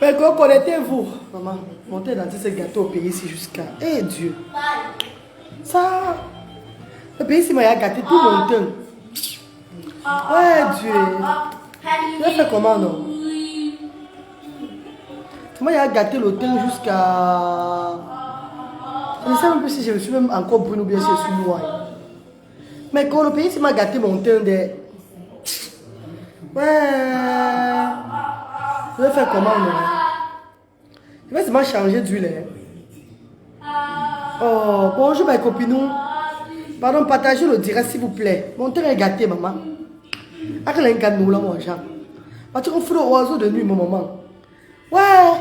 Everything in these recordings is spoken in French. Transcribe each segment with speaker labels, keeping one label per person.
Speaker 1: Mais quand connectez-vous, maman, montez dans ce gâteau au pays ici jusqu'à... Eh Dieu. Ça... Le pays ici m'a gâté tout mon temps. Ouais Dieu. Je vais faire comment non? Moi il a gâté le temps jusqu'à... Je ne sais même plus si je suis même encore brune ou bien si je suis noire. Mais quand le pays ici m'a gâté mon temps de... Ouais... Je vais faire comment non? Je vais seulement changer d'huile. Oh, bonjour mes copines. Pardon, partagez le direct s'il vous plaît. Mon temps est gâté, maman. Ah, que l'un nous là, mon chat. Parce qu'on fait le oiseau de nuit, mon maman. Ouais.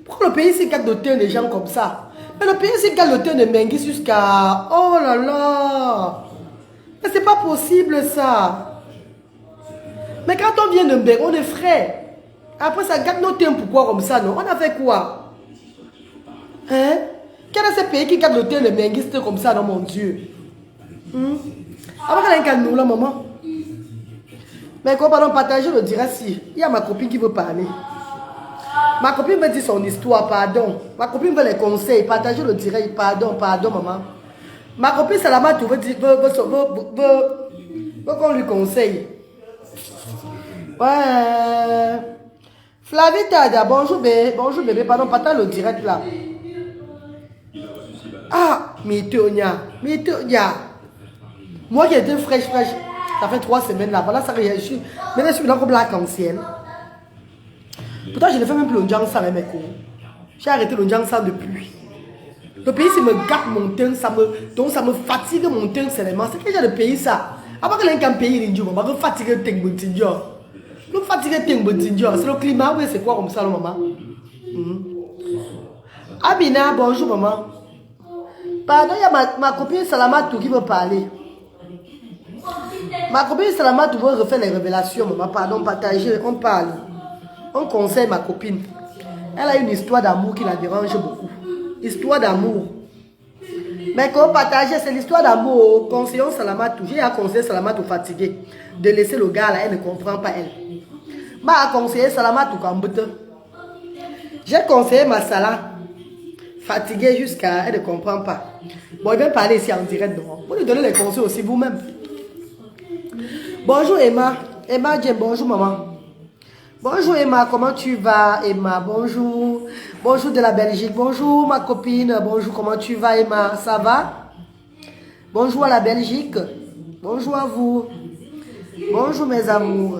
Speaker 1: Pourquoi le pays ici gâte le temps des gens comme ça? Mais le pays ici gâte le temps de Menguis jusqu'à... Oh là là. Mais c'est pas possible ça. Mais quand on vient de Mbeng, on est frais. Après ça gâte nos temps, pourquoi comme ça, non? On a fait quoi? Hein? Quel est ce pays qui gâte le temps de Menguis comme ça, non, mon Dieu? Après, il y a nous là, maman. Mais quand on partage le direct, si il y a ma copine qui veut parler. Ma copine me dit son histoire, pardon. Ma copine veut les conseils, partager le direct, pardon, maman. Ma copine Salama veut qu'on lui conseille. Ouais. Flavie Tada, bonjour bébé, pardon, partage le direct là. Ah, Mitonia. Moi qui étais fraîche, ça fait 3 semaines là, voilà ça réagit. Maintenant je suis là comme l'arc-en-ciel. Pourtant je ne fais même plus le Njangsa avec mes cours. J'ai arrêté le Njangsa depuis. Le pays ça me gâte mon temps, donc ça me fatigue mon temps seulement. C'est quel genre de pays ça? Avant que l'un pays l'indigo, on va fatiguer le Tengbuntinjo. Le fatiguer le Tengbuntinjo, c'est le climat, oui c'est quoi comme ça, maman? Abina, bonjour maman. Pardon, il y a ma copine Salamatou qui veut parler. Ma copine Salamatou veut refaire les révélations, maman. Pardon, partager, on parle. On conseille ma copine. Elle a une histoire d'amour qui la dérange beaucoup. Histoire d'amour. Mais quand on partage, c'est l'histoire d'amour. Conseillons Salamatou. J'ai conseillé Salamatou fatigué. De laisser le gars là, elle ne comprend pas elle. Bah, conseillé Salamatou Kamboute. J'ai conseillé ma Salah. Fatiguée jusqu'à... Elle ne comprend pas. Bon, il vient parler ici en direct. Vous lui donnez les conseils aussi vous-même. Bonjour Emma. Emma Jem, bonjour maman. Bonjour Emma, comment tu vas Emma? Bonjour. Bonjour de la Belgique. Bonjour ma copine. Bonjour, comment tu vas Emma? Ça va? Bonjour à la Belgique. Bonjour à vous. Bonjour mes amours.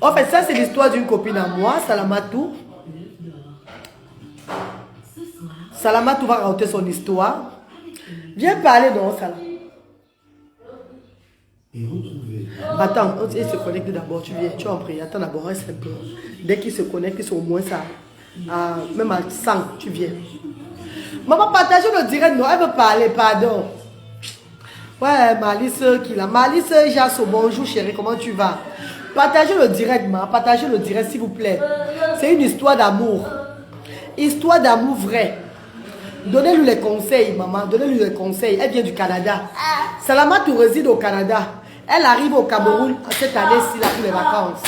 Speaker 1: En fait, ça c'est l'histoire d'une copine à moi, Salamatou. Salamatou va raconter son histoire. Viens parler dans Salam. Attends, il se connecte d'abord, tu viens, tu en prie. Attends d'abord, reste un peu. Dès qu'il se connecte, ils sont au moins ça. Même à 100, tu viens. Maman, partagez le direct, non, elle veut parler, pardon. Ouais, Malice qui l'a. Malice Jasso, bonjour chérie, comment tu vas? Partagez le direct, ma. Partagez le direct, s'il vous plaît. C'est une histoire d'amour. Histoire d'amour vrai. Donnez-lui les conseils, maman. Donnez-lui les conseils. Elle vient du Canada. Salamatou réside au Canada. Elle arrive au Cameroun cette année-ci, là, pour les vacances.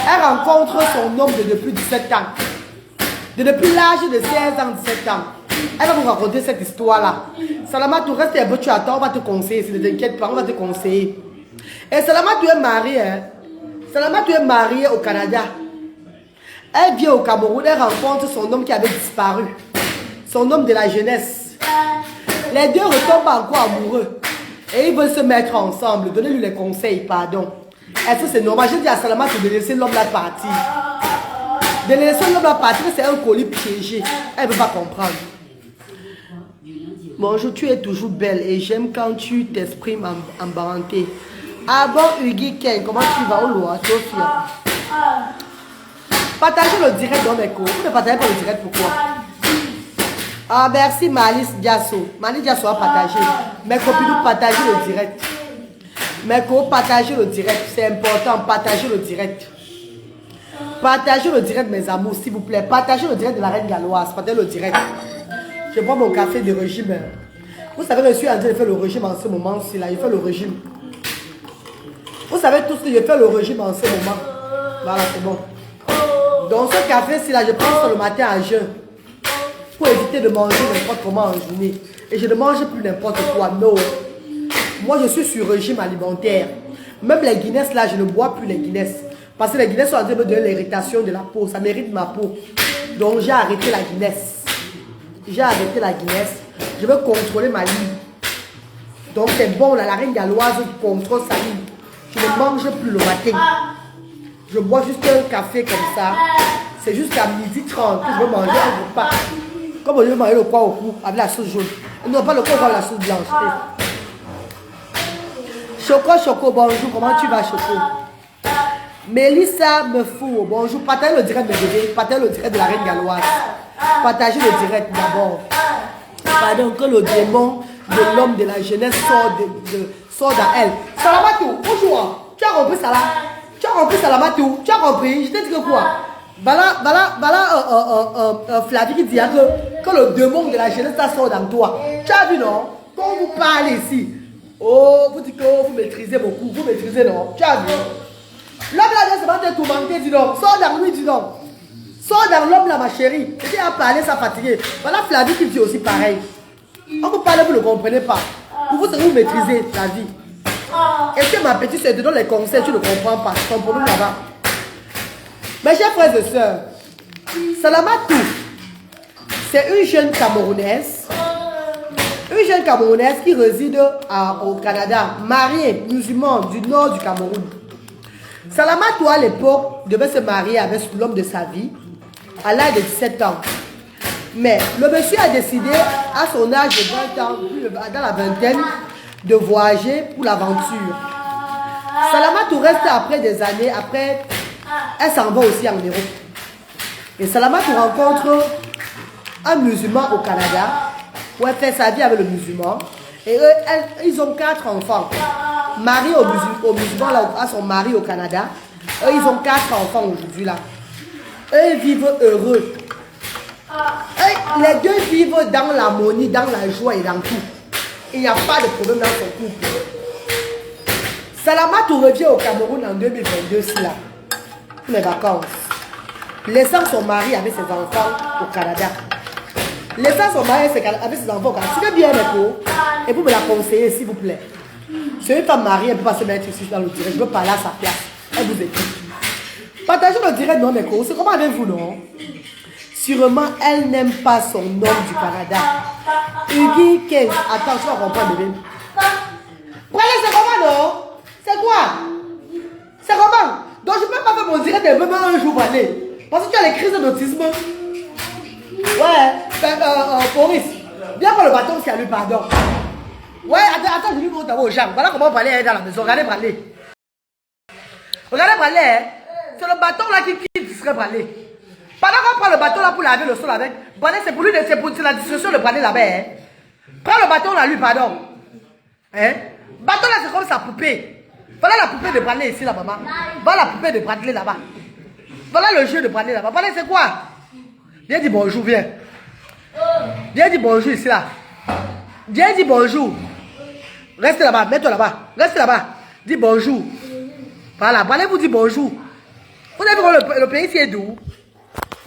Speaker 1: Elle rencontre son homme de depuis 17 ans. Depuis l'âge de 16 ans, 17 ans. Elle va vous raconter cette histoire-là. Salamatou, reste un peu, tu attends, on va te conseiller. Si ne t'inquiète pas, on va te conseiller. Et Salamatou est mariée. Hein? Salamatou est mariée au Canada. Elle vient au Cameroun, elle rencontre son homme qui avait disparu. Son homme de la jeunesse. Les deux retombent encore amoureux. Et ils veulent se mettre ensemble. Donnez-lui les conseils, pardon. Est-ce que c'est normal? Je dis à Salamatou de laisser l'homme là partir. De laisser l'homme là partir, c'est un colis piégé. Elle ne veut pas comprendre. Bonjour, tu es toujours belle et j'aime quand tu t'exprimes en parenté. Ah bon, Hugui Ken, comment tu vas au Loa, Sophia? Partagez le direct dans mes cours. Vous ne partagez pas le direct, pourquoi? Ah, merci Malice Diasso. Malice Diasso a partagé. Mes copines, partagez le direct. Mes copines, partagez le direct. C'est important, partagez le direct. Partagez le direct, mes amours, s'il vous plaît. Partagez le direct de la Reine Galloise. Partagez le direct. Je prends mon café de régime. Vous savez que je suis en train de faire le régime en ce moment-ci. Là, je fais le régime. Vous savez tout ce que je fais le régime en ce moment. Voilà, c'est bon. Dans ce café-ci, là, je prends ça le matin à jeun. Pour éviter de manger n'importe comment en journée. Et je ne mange plus n'importe quoi. Non. Moi, je suis sur régime alimentaire. Même les Guinness, là, je ne bois plus les Guinness. Parce que les Guinness sont en train de me donner l'irritation de la peau. Ça mérite ma peau. Donc, j'ai arrêté la Guinness. J'ai arrêté la Guinness. Je veux contrôler ma ligne. Donc, c'est bon, là, la reine galloise contrôle sa ligne. Je ne mange plus le matin. Je bois juste un café comme ça. C'est jusqu'à 12h30 que je veux manger un repas. Comme je veux manger le pois au cou avec la sauce jaune. Non, pas le pois avec la sauce blanche. Choco, bonjour. Comment tu vas, Choco? Mélissa me fout. Bonjour. Partagez le direct de bébé. Partagez le direct de la reine galloise. Partagez le direct d'abord. Pardon, que le démon de l'homme de la jeunesse sort dans elle. Salamatou, bonjour. Tu as compris ça là? Tu as compris Salamatou? Tu as compris? Je t'ai dit que quoi? Voilà, Flavie qui dit que le démon de la jeunesse sort dans toi. Tu as vu, non? Quand vous parlez ici, oh, vous dites que vous maîtrisez beaucoup. Vous maîtrisez, non? Tu as vu? L'homme là, c'est pas te tourmenter, dis donc. Sors dans lui, dis donc. Sors dans l'homme là, ma chérie. Et à parler, ça fatigue. Voilà Flavie qui dit aussi pareil. On vous parle, vous ne comprenez pas. Vous maîtrisez la vie. Est-ce que ma petite soeur te donne les conseils, tu ne comprends pas? Ton problème là-bas. Mes chers frères et sœurs, Salamatou, c'est une jeune Camerounaise. Une jeune Camerounaise qui réside au Canada, mariée, musulmane du nord du Cameroun. Salamatou, à l'époque, devait se marier avec l'homme de sa vie à l'âge de 17 ans. Mais le monsieur a décidé, à son âge de 20 ans, dans la vingtaine, de voyager pour l'aventure. Salamatou reste après des années, après, elle s'en va aussi en Europe. Et Salamatou rencontre un musulman au Canada, où elle fait sa vie avec le musulman. Et eux, ils ont 4 enfants. Mariés au musulman, là, à son mari au Canada. Eux, ils ont 4 enfants aujourd'hui, là. Eux, ils vivent heureux. Les deux vivent dans l'harmonie, dans la joie et dans tout. Il n'y a pas de problème dans son couple. Salamatou revient au Cameroun en 2022, c'est là. Pour les vacances. Laissant son mari avec ses enfants au Canada. Laissant son mari avec ses enfants au Canada. Tu veux bien, Neko? Et vous me la conseillez, s'il vous plaît. C'est une femme mariée, elle ne peut pas se mettre ici dans le direct. Je veux parler à sa place. Elle vous écoute. Partagez le direct, non, Neko? C'est comment avec vous, non? Sûrement, elle n'aime pas son homme du Canada. Hugues 15. Attends, tu vas comprendre, bébé. Prenez, c'est comment, non? C'est quoi? C'est comment? Donc, je ne peux pas faire mon direct et même un jour aller. Parce que tu as les crises d'autisme. Ouais, Boris, viens prendre le bâton si elle lui pardon. Ouais, attends, je lui montre d'abord aux gens. Voilà comment on parlait dans la maison. Regardez parler. Regardez parler. C'est le bâton là qui serait parler. Pendant qu'on prend le bâton là pour laver le sol avec, c'est pour lui, c'est la distribution de Brané là-bas. Hein. Prends le bâton là, lui, pardon. Hein? Bâton là, c'est comme sa poupée. Voilà la poupée de Brané ici, là, maman. Voilà la poupée de Brané là-bas. Voilà le jeu de Brané là-bas. Brané, c'est quoi? Viens dire bonjour, viens. Viens dire bonjour ici, là. Viens dire bonjour. Reste là-bas, mets-toi là-bas. Reste là-bas. Dis bonjour. Voilà, Brané vous dit bonjour. Vous avez vu comment le pays ici est doux?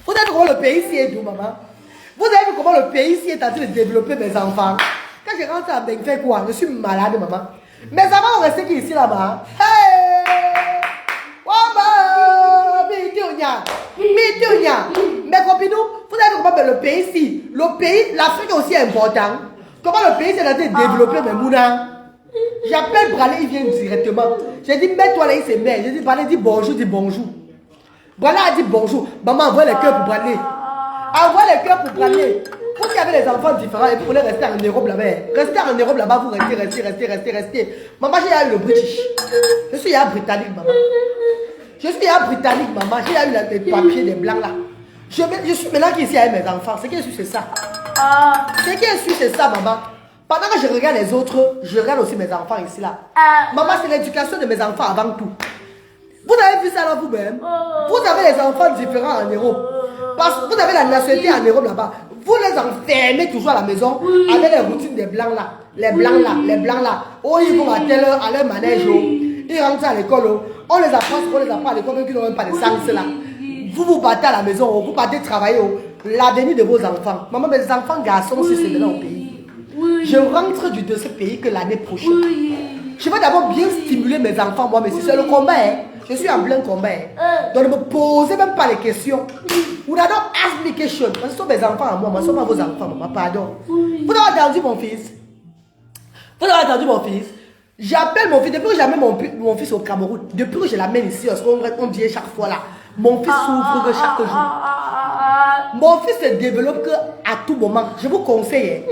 Speaker 1: Vous avez vu comment le pays ici est doux, maman? Vous avez vu comment le pays ici est en train de développer mes enfants? Quand je rentre à Bengfait, quoi? Je suis malade, maman. Mes enfants vont rester ici, là-bas. Hey! Wamba! Mitunya! Mes copines, vous avez vu comment le pays ici? Le pays, l'Afrique est aussi important. Comment le pays s'est en train de développer mes moulins? J'appelle Brané, il vient directement. J'ai dit, mets-toi là, il se met. J'ai dit, Brané, dis bonjour, dis bonjour. Brané a dit bonjour. Maman, envoie les cœurs pour Brané. Envoie les cœurs pour Brané. Vous qui avez les enfants différents et vous voulez rester en Europe là-bas. Restez en Europe là-bas, vous restez. Maman, j'ai eu le British. Je suis un Britannique, maman. Je suis un Britannique, maman. J'ai eu les papiers des blancs là. Je suis maintenant ici avec mes enfants. Ce qui est sûr, c'est ça. Ce qui est sûr, c'est ça, maman. Pendant que je regarde les autres, je regarde aussi mes enfants ici là. Maman, c'est l'éducation de mes enfants avant tout. Vous avez vu ça là vous-même? Vous avez les enfants différents en Europe. Parce que vous avez la nationalité en Europe là-bas. Vous les enfermez toujours à la maison avec les routines des blancs là. Les blancs là. Oh, ils vont à telle heure, à leur manège. Ils rentrent à l'école. On les apprend à l'école, même qu'ils n'ont même pas de sens là. vous partez à la maison, vous partez travailler, l'avenir de vos enfants. Maman, mes enfants garçons, si c'est maintenant au pays. Je rentre de ce pays que l'année prochaine. Je vais d'abord bien stimuler mes enfants, moi, mais si c'est le combat, hein. Je suis en plein combat. Hein. Donc ne me posez même pas les questions. Vous n'avez pas ask me questions. Ce sont mes enfants à moi, ce ne sont pas vos enfants, maman, pardon. Vous avez entendu mon fils? Vous avez entendu mon fils? J'appelle mon fils, depuis que j'amène mon fils au Cameroun, depuis que je l'amène ici, on vient chaque fois là, mon fils s'ouvre chaque jour. Mon fils se développe à tout moment. Je vous conseille,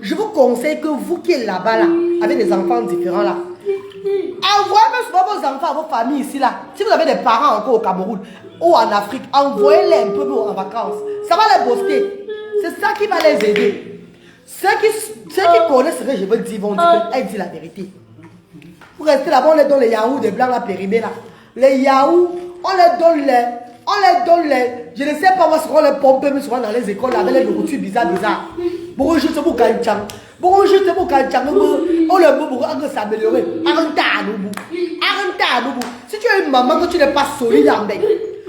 Speaker 1: je vous conseille que vous qui êtes là-bas, là, avec des enfants différents là, envoyez même souvent vos enfants à vos familles ici là. Si vous avez des parents encore au Cameroun ou en Afrique, envoyez-les un peu en vacances. Ça va les booster. C'est ça qui va les aider. Ceux qui connaissent ce que je veux dire vont dire qu'elle dit la vérité. Pour rester là-bas, on les donne les yaourts de blanc là, périmés là. Les yaourts, on les donne les, je ne sais pas moi ce qu'on les pompe, mais souvent dans les écoles là, avec les nourritures bizarres. Beaucoup juste pour Kanchang. Beaucoup juste pour Kanchang. On le veut pour s'améliorer. Si tu es une maman que tu n'es pas solide en bain, tu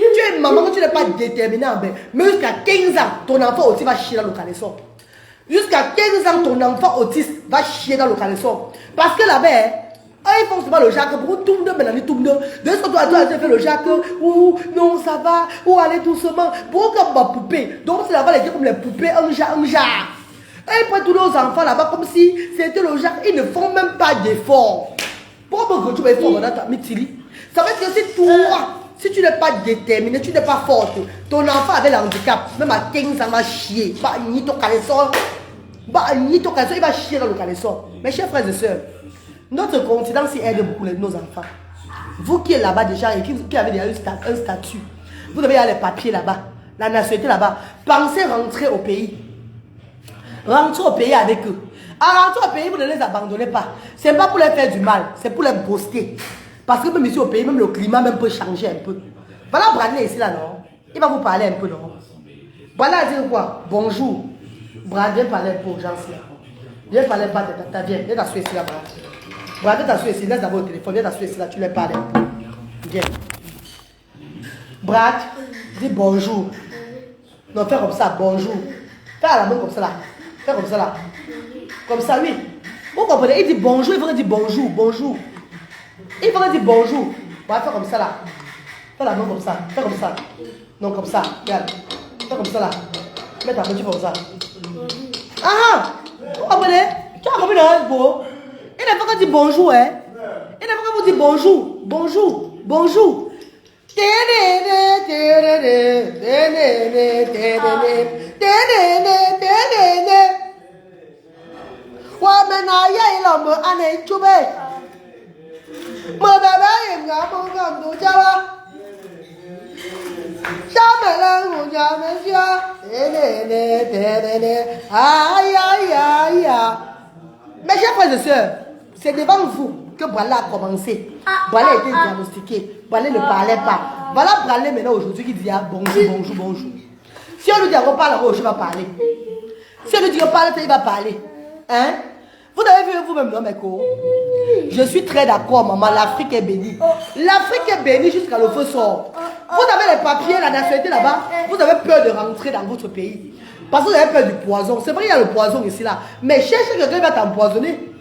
Speaker 1: es une maman que tu n'es pas déterminée en bain, mais jusqu'à 15 ans, ton enfant aussi va chier dans le caleçon. Jusqu'à 15 ans, ton enfant autiste va chier dans le caleçon. Parce que là-bas, ils font souvent le jacques, pour tout le monde, maintenant, tout le monde. De ce que toi, tu as fait le jacques, ou non, ça va, ou aller doucement. Pour comme ma poupée. Donc, c'est là-bas, les gens comme les poupées, un jar. Et ils prennent tous nos enfants là-bas comme si c'était le jacques. Ils ne font même pas d'efforts. Pourquoi tu vas faire dans ta mitili? Ça veut dire que si toi, si tu n'es pas déterminé, tu n'es pas forte, ton enfant avec le handicap, même à 15 ans, va chier. Ni ton caleçon, il va chier dans le caleçon. Mes chers frères et sœurs, notre continent s'y aide beaucoup nos enfants. Vous qui êtes là-bas déjà et qui avez déjà un statut, vous avez les papiers là-bas, la nationalité là-bas, pensez rentrer au pays. Rentrez au pays avec eux. À rentrer au pays, vous ne les abandonnez pas. Ce n'est pas pour les faire du mal, c'est pour les booster. Parce que même ici au pays, même le climat même peut changer un peu. Voilà Bradley ici là, non? Il va vous parler un peu, non? Voilà, dire quoi? Bonjour. Bradley parlait pour gens là. Viens parler pas de ta vie. Viens t'asseoir ici là, Bradley. Bradley t'asseoir ici, laisse d'abord le téléphone. Viens t'asseoir ici là, tu leur parles un peu. Viens. Brad, dis bonjour. Non, fais comme ça, bonjour. Fais à la main comme ça là. Fais comme ça là. Comme ça, oui. Vous comprenez? Il dit bonjour, il faudrait dire bonjour, bonjour. Il faudrait dire bonjour. Ouais, fais comme ça là. Fais la main comme ça. Fais comme ça. Non, comme ça. Regarde. Fais comme ça là. Mets ta main, tu fais comme ça. Ah! Vous comprenez? Tu as compris le beau? Il ne faut pas dire bonjour, hein? Il ne faut pas vous dire bonjour. Bonjour. Bonjour. Mes chers frères et sœurs, c'est devant vous que Bradley a commencé. Bradley a été diagnostiqué. Bradley ne parlait pas. Voilà Bradley maintenant aujourd'hui qui dit bonjour, bonjour, bonjour. Si on lui dit on parle, il va parler. Si on lui dit on parle, il va parler. Hein? Vous avez vu vous-même, non, mes co? Je suis très d'accord, maman. L'Afrique est bénie. L'Afrique est bénie jusqu'à le feu sort. Vous avez les papiers, la nationalité là-bas. Vous avez peur de rentrer dans votre pays. Parce que vous avez peur du poison. C'est vrai qu'il y a le poison ici là. Mais cherchez quelqu'un qui va t'empoisonner.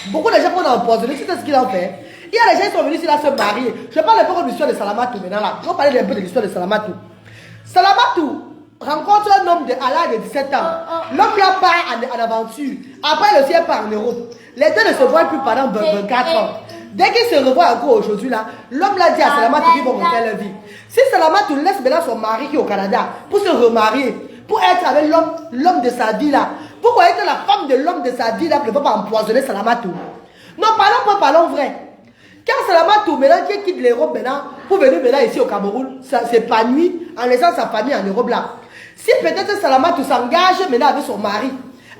Speaker 1: Beaucoup de gens qu'on a empoisonné, tu sais ce qu'ils ont fait. Il y a des gens qui sont venus ici là se marier. Je parle un peu de l'histoire de Salamatou maintenant là. Je vais parler un peu de l'histoire de Salamatou. Salamatou rencontre un homme à l'âge de 17 ans. L'homme là part en aventure. Après le ciel part en Europe. Les deux ne se voient plus pendant 24 ans. Dès qu'ils se revoient encore aujourd'hui là, l'homme l'a dit à Salamatou qu'ils vont refaire leur vie. Si Salamatou laisse maintenant son mari qui est au Canada pour se remarier, pour être avec l'homme de sa vie là, pourquoi être la femme de l'homme de sa vie là ne peut pas empoisonner Salamatou? Non, parlons vrai. Quand Salamatou maintenant qui quitte l'Europe maintenant pour venir maintenant ici au Cameroun, ça s'épanouit en laissant sa famille en Europe là. Si peut-être Salamatou s'engage maintenant avec son mari,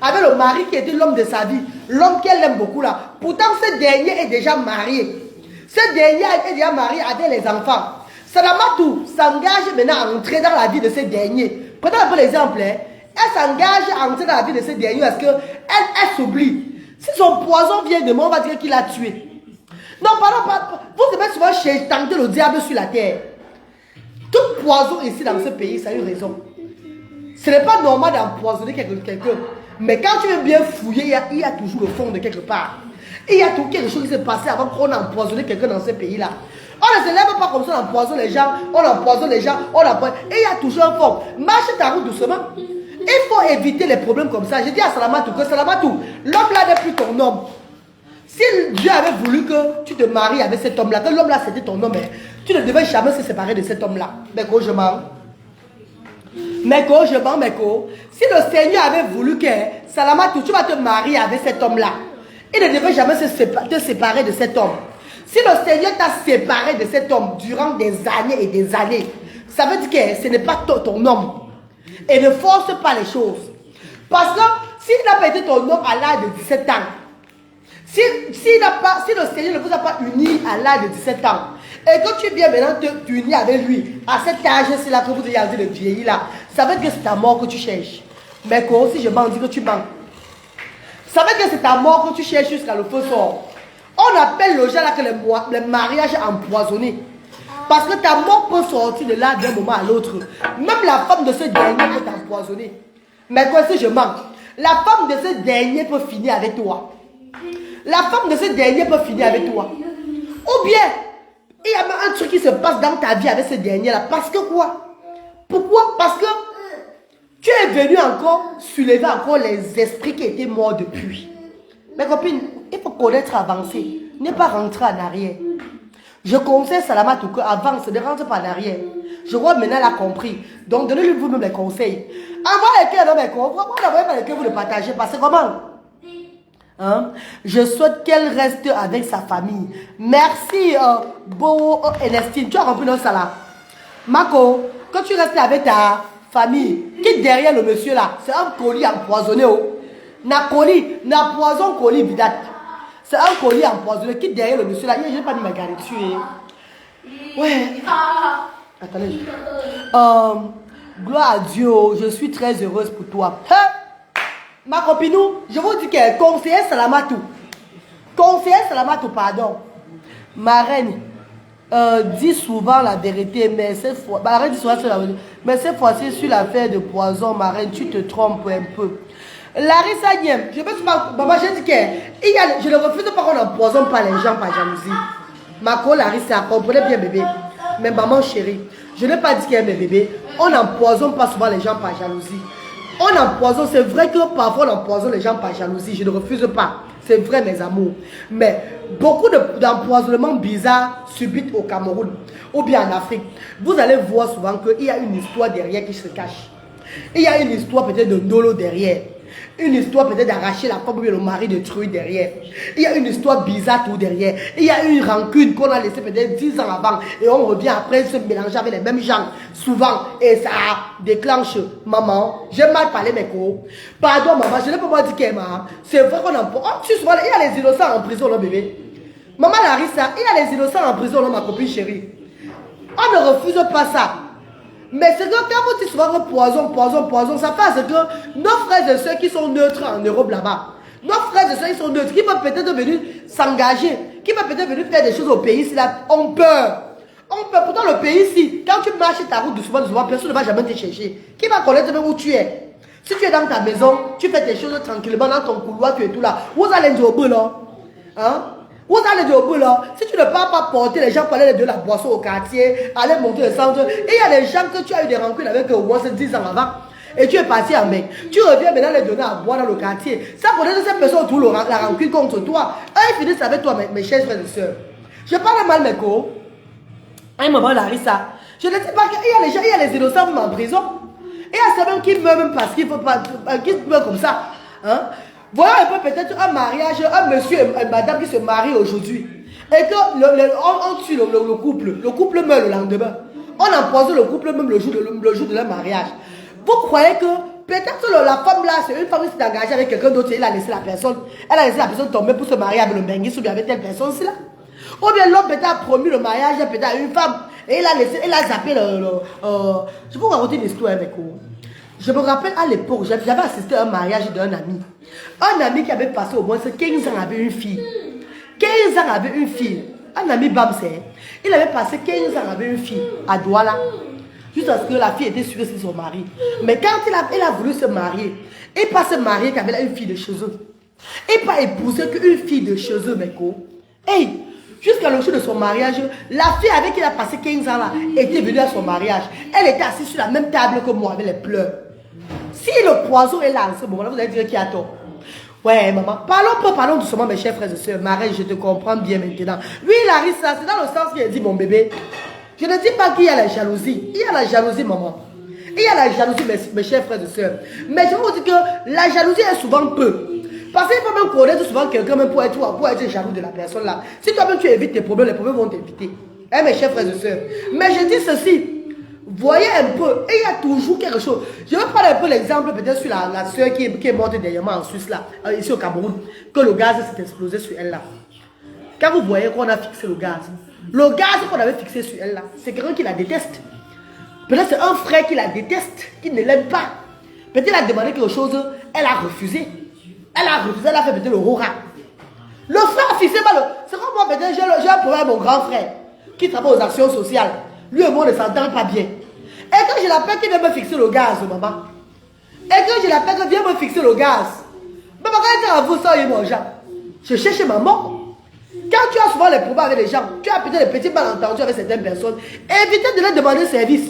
Speaker 1: avec le mari qui était l'homme de sa vie, l'homme qu'elle aime beaucoup là, pourtant ce dernier est déjà marié. Ce dernier est déjà marié avec les enfants. Salamatou s'engage maintenant à entrer dans la vie de ce dernier. Prenons un peu l'exemple. Hein. Elle s'engage à entrer dans la vie de ce dernier parce qu'elle s'oublie. Si son poison vient de moi, on va dire qu'il l'a tué. Non, pardon, vous devez souvent tenter le diable sur la terre. Tout poison ici dans ce pays, ça a une raison. Ce n'est pas normal d'empoisonner quelqu'un. Mais quand tu veux bien fouiller, il y a toujours le fond de quelque part. Il y a tout quelque chose qui s'est passé avant qu'on ait empoisonné quelqu'un dans ce pays-là. On ne se lève pas comme ça, on empoisonne les gens, on empoisonne les gens, on empoisonne. Et il y a toujours un fond. Marche ta route doucement. Il faut éviter les problèmes comme ça. Je dis à Salamatou que Salamatou, l'homme là n'est plus ton homme. Si Dieu avait voulu que tu te maries avec cet homme-là, que l'homme là c'était ton homme, tu ne devais jamais se séparer de cet homme-là. Mais quand je mens. Si le Seigneur avait voulu que Salamatou, tu vas te marier avec cet homme-là, il ne devait jamais te séparer de cet homme. Si le Seigneur t'a séparé de cet homme durant des années et des années, ça veut dire que ce n'est pas ton homme. Et ne force pas les choses. Parce que s'il n'a pas été ton homme à l'âge de 17 ans, si le Seigneur ne vous a pas unis à l'âge de 17 ans, et que tu viens maintenant te unir avec lui, à cet âge-ci là que vous avez envie de vieillir là, ça veut dire que c'est ta mort que tu cherches. Mais quoi, si je mens, dis que tu mens. Ça veut dire que c'est ta mort que tu cherches jusqu'à le feu sort. On appelle le gens là que le mariage est empoisonné. Parce que ta mort peut sortir de là d'un moment à l'autre. Même la femme de ce dernier peut t'empoisonner. Mais quoi si je mens? La femme de ce dernier peut finir avec toi. La femme de ce dernier peut finir avec toi. Ou bien, il y a même un truc qui se passe dans ta vie avec ce dernier-là. Parce que quoi? Pourquoi? Parce que tu es venu encore soulever encore les esprits qui étaient morts depuis. Mes copines, il faut connaître avancer. Ne pas rentrer en arrière. Je conseille Salamatou que avance, ne rentre pas en arrière. Je vois maintenant elle a compris. Donc donnez-lui vous-même les conseils. Envoyez quelqu'un dans mes conseils. Pourquoi n'envoyez pas quelqu'un vous le partagez? Parce que comment? Hein? Je souhaite qu'elle reste avec sa famille. Merci Beau Ernestine. Tu as rempli notre salaire. Marco, quand tu restes avec ta famille, qui est derrière le monsieur là? C'est un colis empoisonné. Na poison colis bidat. C'est un colis empoisonné qui est derrière le monsieur là. Je n'ai pas mis ma garniture. Ouais. Attendez. Gloire à Dieu. Je suis très heureuse pour toi. Hein? Ma copine, je vous dis que conseiller Salamatou. Conseiller Salamatou, pardon. Ma reine dit souvent la vérité, mais cette fois, ma reine dit souvent la vérité, mais cette fois-ci sur l'affaire de poison, ma reine, tu te trompes un peu. Larissa Niem, je peux pas, maman, j'ai dit que je ne refuse pas qu'on n'empoisonne pas les gens par jalousie. Ma co Larissa, comprenez bien bébé. Mais maman chérie, je n'ai pas dit qu'il y a mes bébés. On n'empoisonne pas souvent les gens par jalousie. On empoisonne, c'est vrai que parfois on empoisonne les gens par jalousie, je ne refuse pas. C'est vrai mes amours. Mais beaucoup d'empoisonnements bizarres subites au Cameroun ou bien en Afrique. Vous allez voir souvent qu'il y a une histoire derrière qui se cache. Il y a une histoire peut-être de Ndolo derrière. Une histoire peut-être d'arracher la femme ou bien le mari de truie derrière. Il y a une histoire bizarre tout derrière. Il y a une rancune qu'on a laissée peut-être 10 ans avant. Et on revient après se mélanger avec les mêmes gens. Souvent. Et ça déclenche. Maman, j'ai mal parlé mes cours. Pardon maman, je n'ai pas dit qu'elle m'a. C'est vrai qu'on a... il y a les innocents en prison là bébé. Maman Larissa, il y a les innocents en prison là ma copine chérie. On ne refuse pas ça. Mais c'est que quand vous dites souvent poison, ça passe que nos frères et sœurs qui sont neutres en Europe là-bas, nos frères et sœurs qui sont neutres, qui peuvent peut-être venir s'engager, qui peuvent peut-être venir faire des choses au pays ici, là, on peur. On peut, pourtant le pays ici, quand tu marches ta route doucement, personne ne va jamais te chercher. Qui va connaître même où tu es? Si tu es dans ta maison, tu fais tes choses tranquillement dans ton couloir, tu es tout là. Vous allez dire au bout là. Hein? Vous allez dire au bout là, si tu ne peux pas porter les gens pour aller de la boisson au quartier, aller monter le centre, et il y a des gens que tu as eu des rencontres avec au moins 10 ans avant, et tu es parti en main. Tu reviens maintenant les donner à boire dans le quartier. Ça pour cette personne autour la rancune contre toi. Ils finissent avec toi, mes chers frères et sœurs. Je parle mal mes co. Un moment Larissa, je ne dis pas qu'il y a les gens, il y a les innocents en prison. Et il y a certains qui meurent même parce qu'il ne faut pas, qui meurent comme ça. Hein? Voilà un peu peut-être un mariage, un monsieur et une madame qui se marient aujourd'hui. Et que on tue le couple meurt le lendemain. On empoisonne le couple même le jour de leur mariage. Vous croyez que peut-être la femme là, c'est une femme qui s'est engagée avec quelqu'un d'autre et elle a laissé la personne tomber pour se marier avec le benguis ou bien avec telle personne là. Ou bien l'homme peut-être a promis le mariage peut-être à une femme et il a zappé je vais vous raconter une histoire avec vous. Je me rappelle à l'époque, j'avais assisté à un mariage d'un ami. Un ami qui avait passé au moins 15 ans avec une fille. 15 ans avec une fille. Un ami Bamsé. Il avait passé 15 ans avec une fille à Douala. Jusqu'à ce que la fille était sûre que c'est son mari. Mais quand il a voulu se marier, et pas se marier qu'avec une fille de chez eux. Et pas épouser qu'une fille de chez eux, mec. Hey, jusqu'à le jour de son mariage, la fille avec qui il a passé 15 ans là, était venue à son mariage. Elle était assise sur la même table que moi avec les pleurs. Si le poison est là en ce moment-là, vous allez dire qui a tort. Ouais, maman. Parlons doucement, mes chers frères et sœurs. Marie, je te comprends bien maintenant. Oui, Larissa, c'est dans le sens qu'il a dit, mon bébé. Je ne dis pas qu'il y a la jalousie. Il y a la jalousie, maman. Il y a la jalousie, mes chers frères et sœurs. Mais je vous dis que la jalousie est souvent peu. Parce qu'il faut même connaître souvent quelqu'un même pour être jaloux de la personne là. Si toi-même tu évites tes problèmes, les problèmes vont t'éviter. Hein, mes chers frères et sœurs. Mais je dis ceci. Voyez un peu, et il y a toujours quelque chose. Je vais prendre un peu l'exemple peut-être sur la soeur qui est morte dernièrement en Suisse là, ici au Cameroun, que le gaz s'est explosé sur elle là. Quand vous voyez qu'on a fixé le gaz qu'on avait fixé sur elle là, c'est quelqu'un qui la déteste. Peut-être c'est un frère qui la déteste, qui ne l'aime pas. Peut-être il a demandé quelque chose, elle a refusé. Elle a fait peut-être le hurrah. Le frère a fixé mal. C'est comme moi, peut-être j'ai un problème avec mon grand frère qui travaille aux actions sociales. Lui et moi ne s'entend pas bien. Et quand je l'appelle qu'il vient me fixer le gaz, maman. Et quand je l'appelle qu'il vient me fixer le gaz. Maman, quand il dit à vous ça, il mon gens. Je cherche maman. Quand tu as souvent les problèmes avec les gens, tu as peut-être des petits malentendus avec certaines personnes, évitez de leur demander service.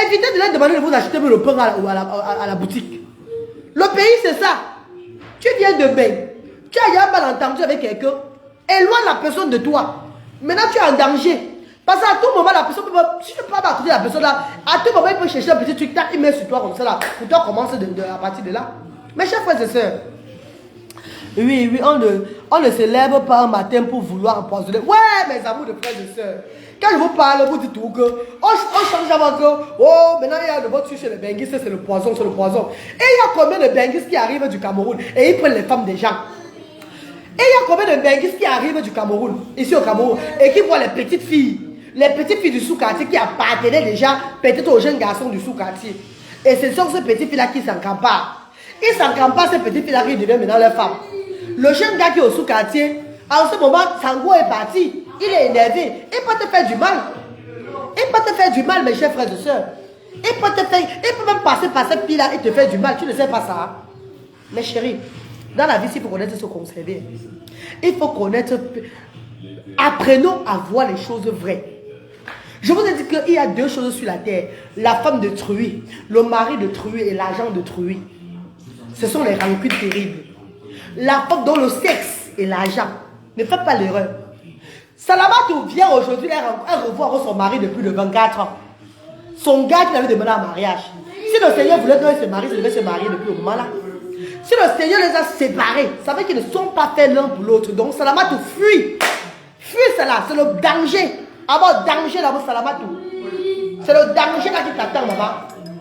Speaker 1: Évitez de leur demander de vous acheter le pain à la boutique. Le pays, c'est ça. Tu viens de bain. Tu as un malentendu avec quelqu'un. Éloigne la personne de toi. Maintenant, tu es en danger. Parce qu'à tout moment, la personne peut, si tu parles à côté de la personne là, à tout moment, il peut chercher un petit truc, il met sur toi comme ça là. Pour toi, commencer à partir de là. Mes chers frères et sœurs, oui, on ne se lève pas un matin pour vouloir empoisonner. Ouais, mes amours de frères et sœurs. Quand je vous parle, vous dites tout que, on change avant que, oh, maintenant il y a de votre chez les benguistes, c'est le poison, c'est le poison. Et il y a combien de benguistes qui arrivent du Cameroun et ils prennent les femmes des gens. Et il y a combien de benguistes qui arrivent du Cameroun, ici au Cameroun, et qui voient les petites filles du sous-quartier qui appartenaient déjà peut-être aux jeunes garçons du sous-quartier. Et ce sont ces petites filles-là qui s'encamparent. Ils s'encamparent, ces petites filles-là qui deviennent maintenant leurs femmes. Le jeune gars qui est au sous-quartier, en ce moment, Sango est parti. Il est énervé. Il peut te faire du mal. Il peut te faire du mal, mes chers frères et sœurs. Il peut même passer par cette fille-là et te faire du mal. Tu ne sais pas ça. Hein? Mais chérie, dans la vie, il faut connaître se conserver. Il faut connaître. Apprenons à voir les choses vraies. Je vous ai dit qu'il y a deux choses sur la terre. La femme de Truie, le mari de Truie et l'argent de Truie. Ce sont les rancunes terribles. La femme dont le sexe et l'argent. Ne faites pas l'erreur. Salamatou vient aujourd'hui, elle revoit son mari depuis de 24 ans. Son gars qui l'avait demandé en mariage. Si le Seigneur voulait qu'il se marie, il devait se marier depuis le moment là. Si le Seigneur les a séparés, ça veut qu'ils ne sont pas faits l'un pour l'autre. Donc Salamatou fuit. Fuis cela, c'est le danger. Avoir danger là-bas, Salamatou. C'est le danger là qui t'attend, maman.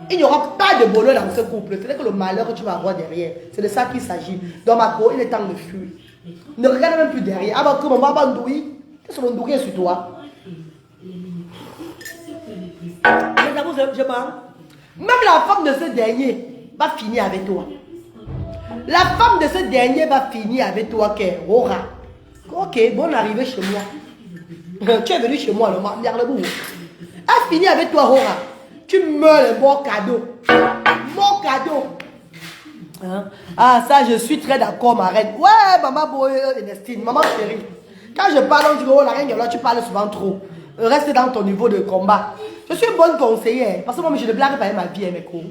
Speaker 1: Il n'y aura pas de bonheur dans ce couple. C'est que le malheur que tu vas avoir derrière. C'est de ça qu'il s'agit. Dans ma peau, il est temps de fuir. Ne regarde même plus derrière. Ah, que maman va douiller. Qu'est-ce que mon douiller sur toi? Mes amours, je parle. Même la femme de ce dernier va finir avec toi. La femme de ce dernier va finir avec toi, Aura. Ok, bonne arrivée chez moi. Tu es venu chez moi, le bout. Elle finit avec toi, Aura. Tu meurs les bons cadeaux. Mon cadeau. Hein? Ah, ça, je suis très d'accord, ma reine. Ouais, maman, Ernestine, maman chérie. Quand je parle, on dit, oh, la reine, là, tu parles souvent trop. Reste dans ton niveau de combat. Je suis une bonne conseillère. Parce que moi, je ne blague pas ma vie, mes cours.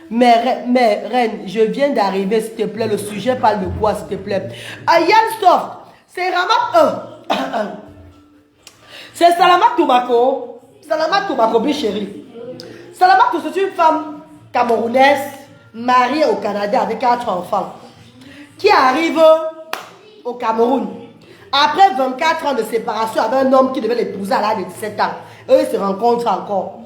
Speaker 1: Mais, reine, je viens d'arriver, s'il te plaît. Le sujet parle de quoi, s'il te plaît? Yann Soft, c'est Ramat 1. C'est Salamat Toubako. Salamat Toubako, bien chérie. Salamat, c'est une femme camerounaise, mariée au Canada avec 4 enfants, qui arrive au Cameroun. Après 24 ans de séparation avec un homme qui devait l'épouser à l'âge de 17 ans. Eux, ils se rencontrent encore.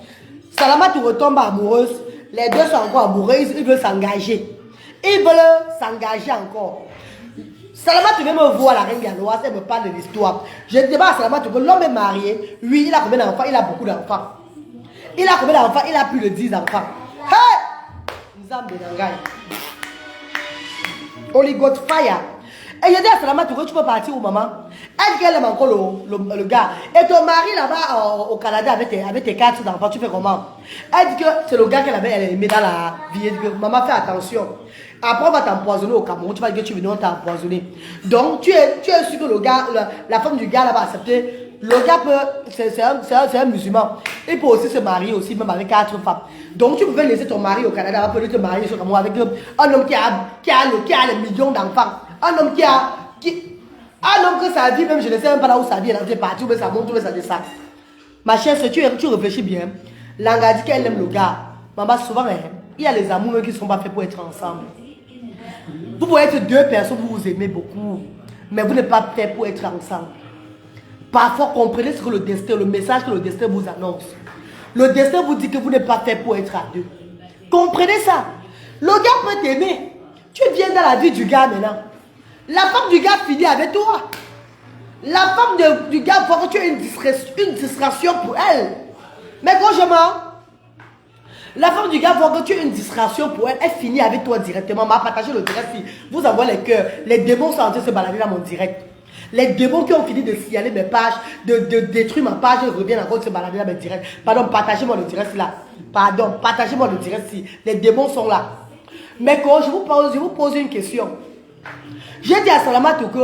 Speaker 1: Salamat retombe amoureuse. Les deux sont encore amoureux. Ils veulent s'engager. Ils veulent s'engager encore. Salamat, tu veux me voir, la reine galloise, elle me parle de l'histoire. Je dis pas à Salamat que l'homme est marié. Oui, il a combien d'enfants? Il a beaucoup d'enfants. Il a combien d'enfants? Il a plus de 10 enfants. Hey! Nzambe Nangai. Holy God fire. Et je dis à Salamat, tu peux partir où, maman? Elle dit qu'elle aime encore le gars. Et ton mari là-bas au Canada avec tes 4 enfants, tu fais comment? Elle dit que c'est le gars qu'elle avait aimé dans la vie. Elle dit que maman, fais attention. Après, on va t'empoisonner au Cameroun. Tu vas dire que tu es venu, on t'a empoisonné. Donc, tu es sûr que le gars, la femme du gars là va accepter. Le gars peut, c'est un musulman. Il peut aussi se marier aussi, même avec 4 femmes. Donc, tu pouvais laisser ton mari au Canada, peut te marier sur Cameroun avec un homme qui a les millions d'enfants. Un homme un homme que sa vie, même je ne sais même pas là où sa vie est partie, où ça monte, où ça descend. Ma chère, si tu réfléchis bien, Langa dit qu'elle aime le gars. Maman, souvent, il y a les amours qui ne sont pas faits pour être ensemble. Vous pouvez être 2 personnes, vous vous aimez beaucoup, mais vous n'êtes pas fait pour être ensemble. Parfois, comprenez ce que le destin, le message que le destin vous annonce. Le destin vous dit que vous n'êtes pas fait pour être à 2. Comprenez ça. Le gars peut t'aimer. Tu viens dans la vie du gars maintenant. La femme du gars finit avec toi. La femme du gars voit que tu as une distraction pour elle. Mais franchement, la femme du gars voit que tu as une distraction pour elle. Elle finit avec toi directement. M'a partagé le direct. Si vous envoyez les cœurs, les démons sont en train de se balader dans mon direct. Les démons qui ont fini de signaler mes pages, de détruire ma page, ils reviennent encore se balader dans mes directs. Pardon, partagez-moi le direct là. Pardon, partagez-moi le direct si les démons sont là. Mais quand je vous pose une question. J'ai dit à Salamatou que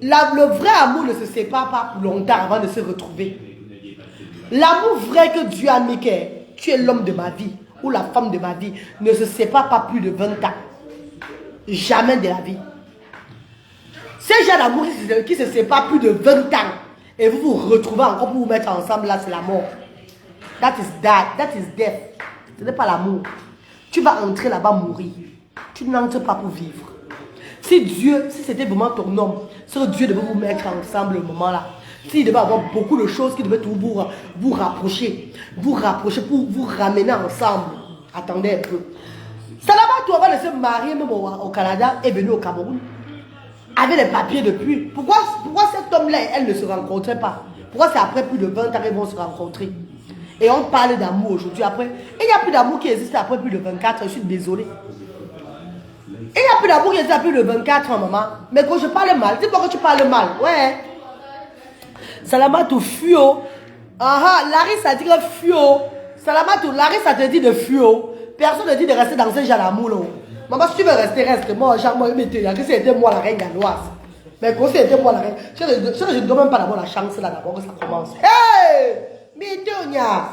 Speaker 1: le vrai amour ne se sépare pas longtemps avant de se retrouver. L'amour vrai que Dieu a mis, que tu es l'homme de ma vie ou la femme de ma vie, ne se sépare pas plus de 20 ans. Jamais de la vie. Ces gens d'amour qui se séparent plus de 20 ans et vous vous retrouvez encore pour vous mettre ensemble, là c'est la mort. That is death. Ce n'est pas l'amour. Tu vas entrer là-bas mourir. Tu n'entres pas pour vivre. Si c'était vraiment ton homme, si Dieu devait vous mettre ensemble le moment là, s'il devait avoir beaucoup de choses qui devaient vous rapprocher pour vous ramener ensemble. Attendez un peu. Salamatou avant de se marier même au Canada est venu au Cameroun. Avec les papiers depuis. Pourquoi cet homme-là, elle ne se rencontrait pas? Pourquoi c'est après plus de 20 ans qu'ils vont se rencontrer? Et on parle d'amour aujourd'hui. Après, il n'y a plus d'amour qui existe après plus de 24 ans. Je suis désolé. Il n'y a plus d'amour qui existe après plus de 24 ans, maman. Mais quand je parle mal, dis pas que tu parles mal. Ouais. Salamatou fuyo. Larry, ça dit que fuyo. Salamatou, Larry, ça te dit de fuyo. Personne ne dit de rester dans ce genre d'amour. Maman, si tu veux rester, reste. Moi, que c'était moi la reine galloise. Mais quand c'était moi la reine, je ne donne même pas d'abord la chance là d'abord que ça commence. Hey! Mitonia!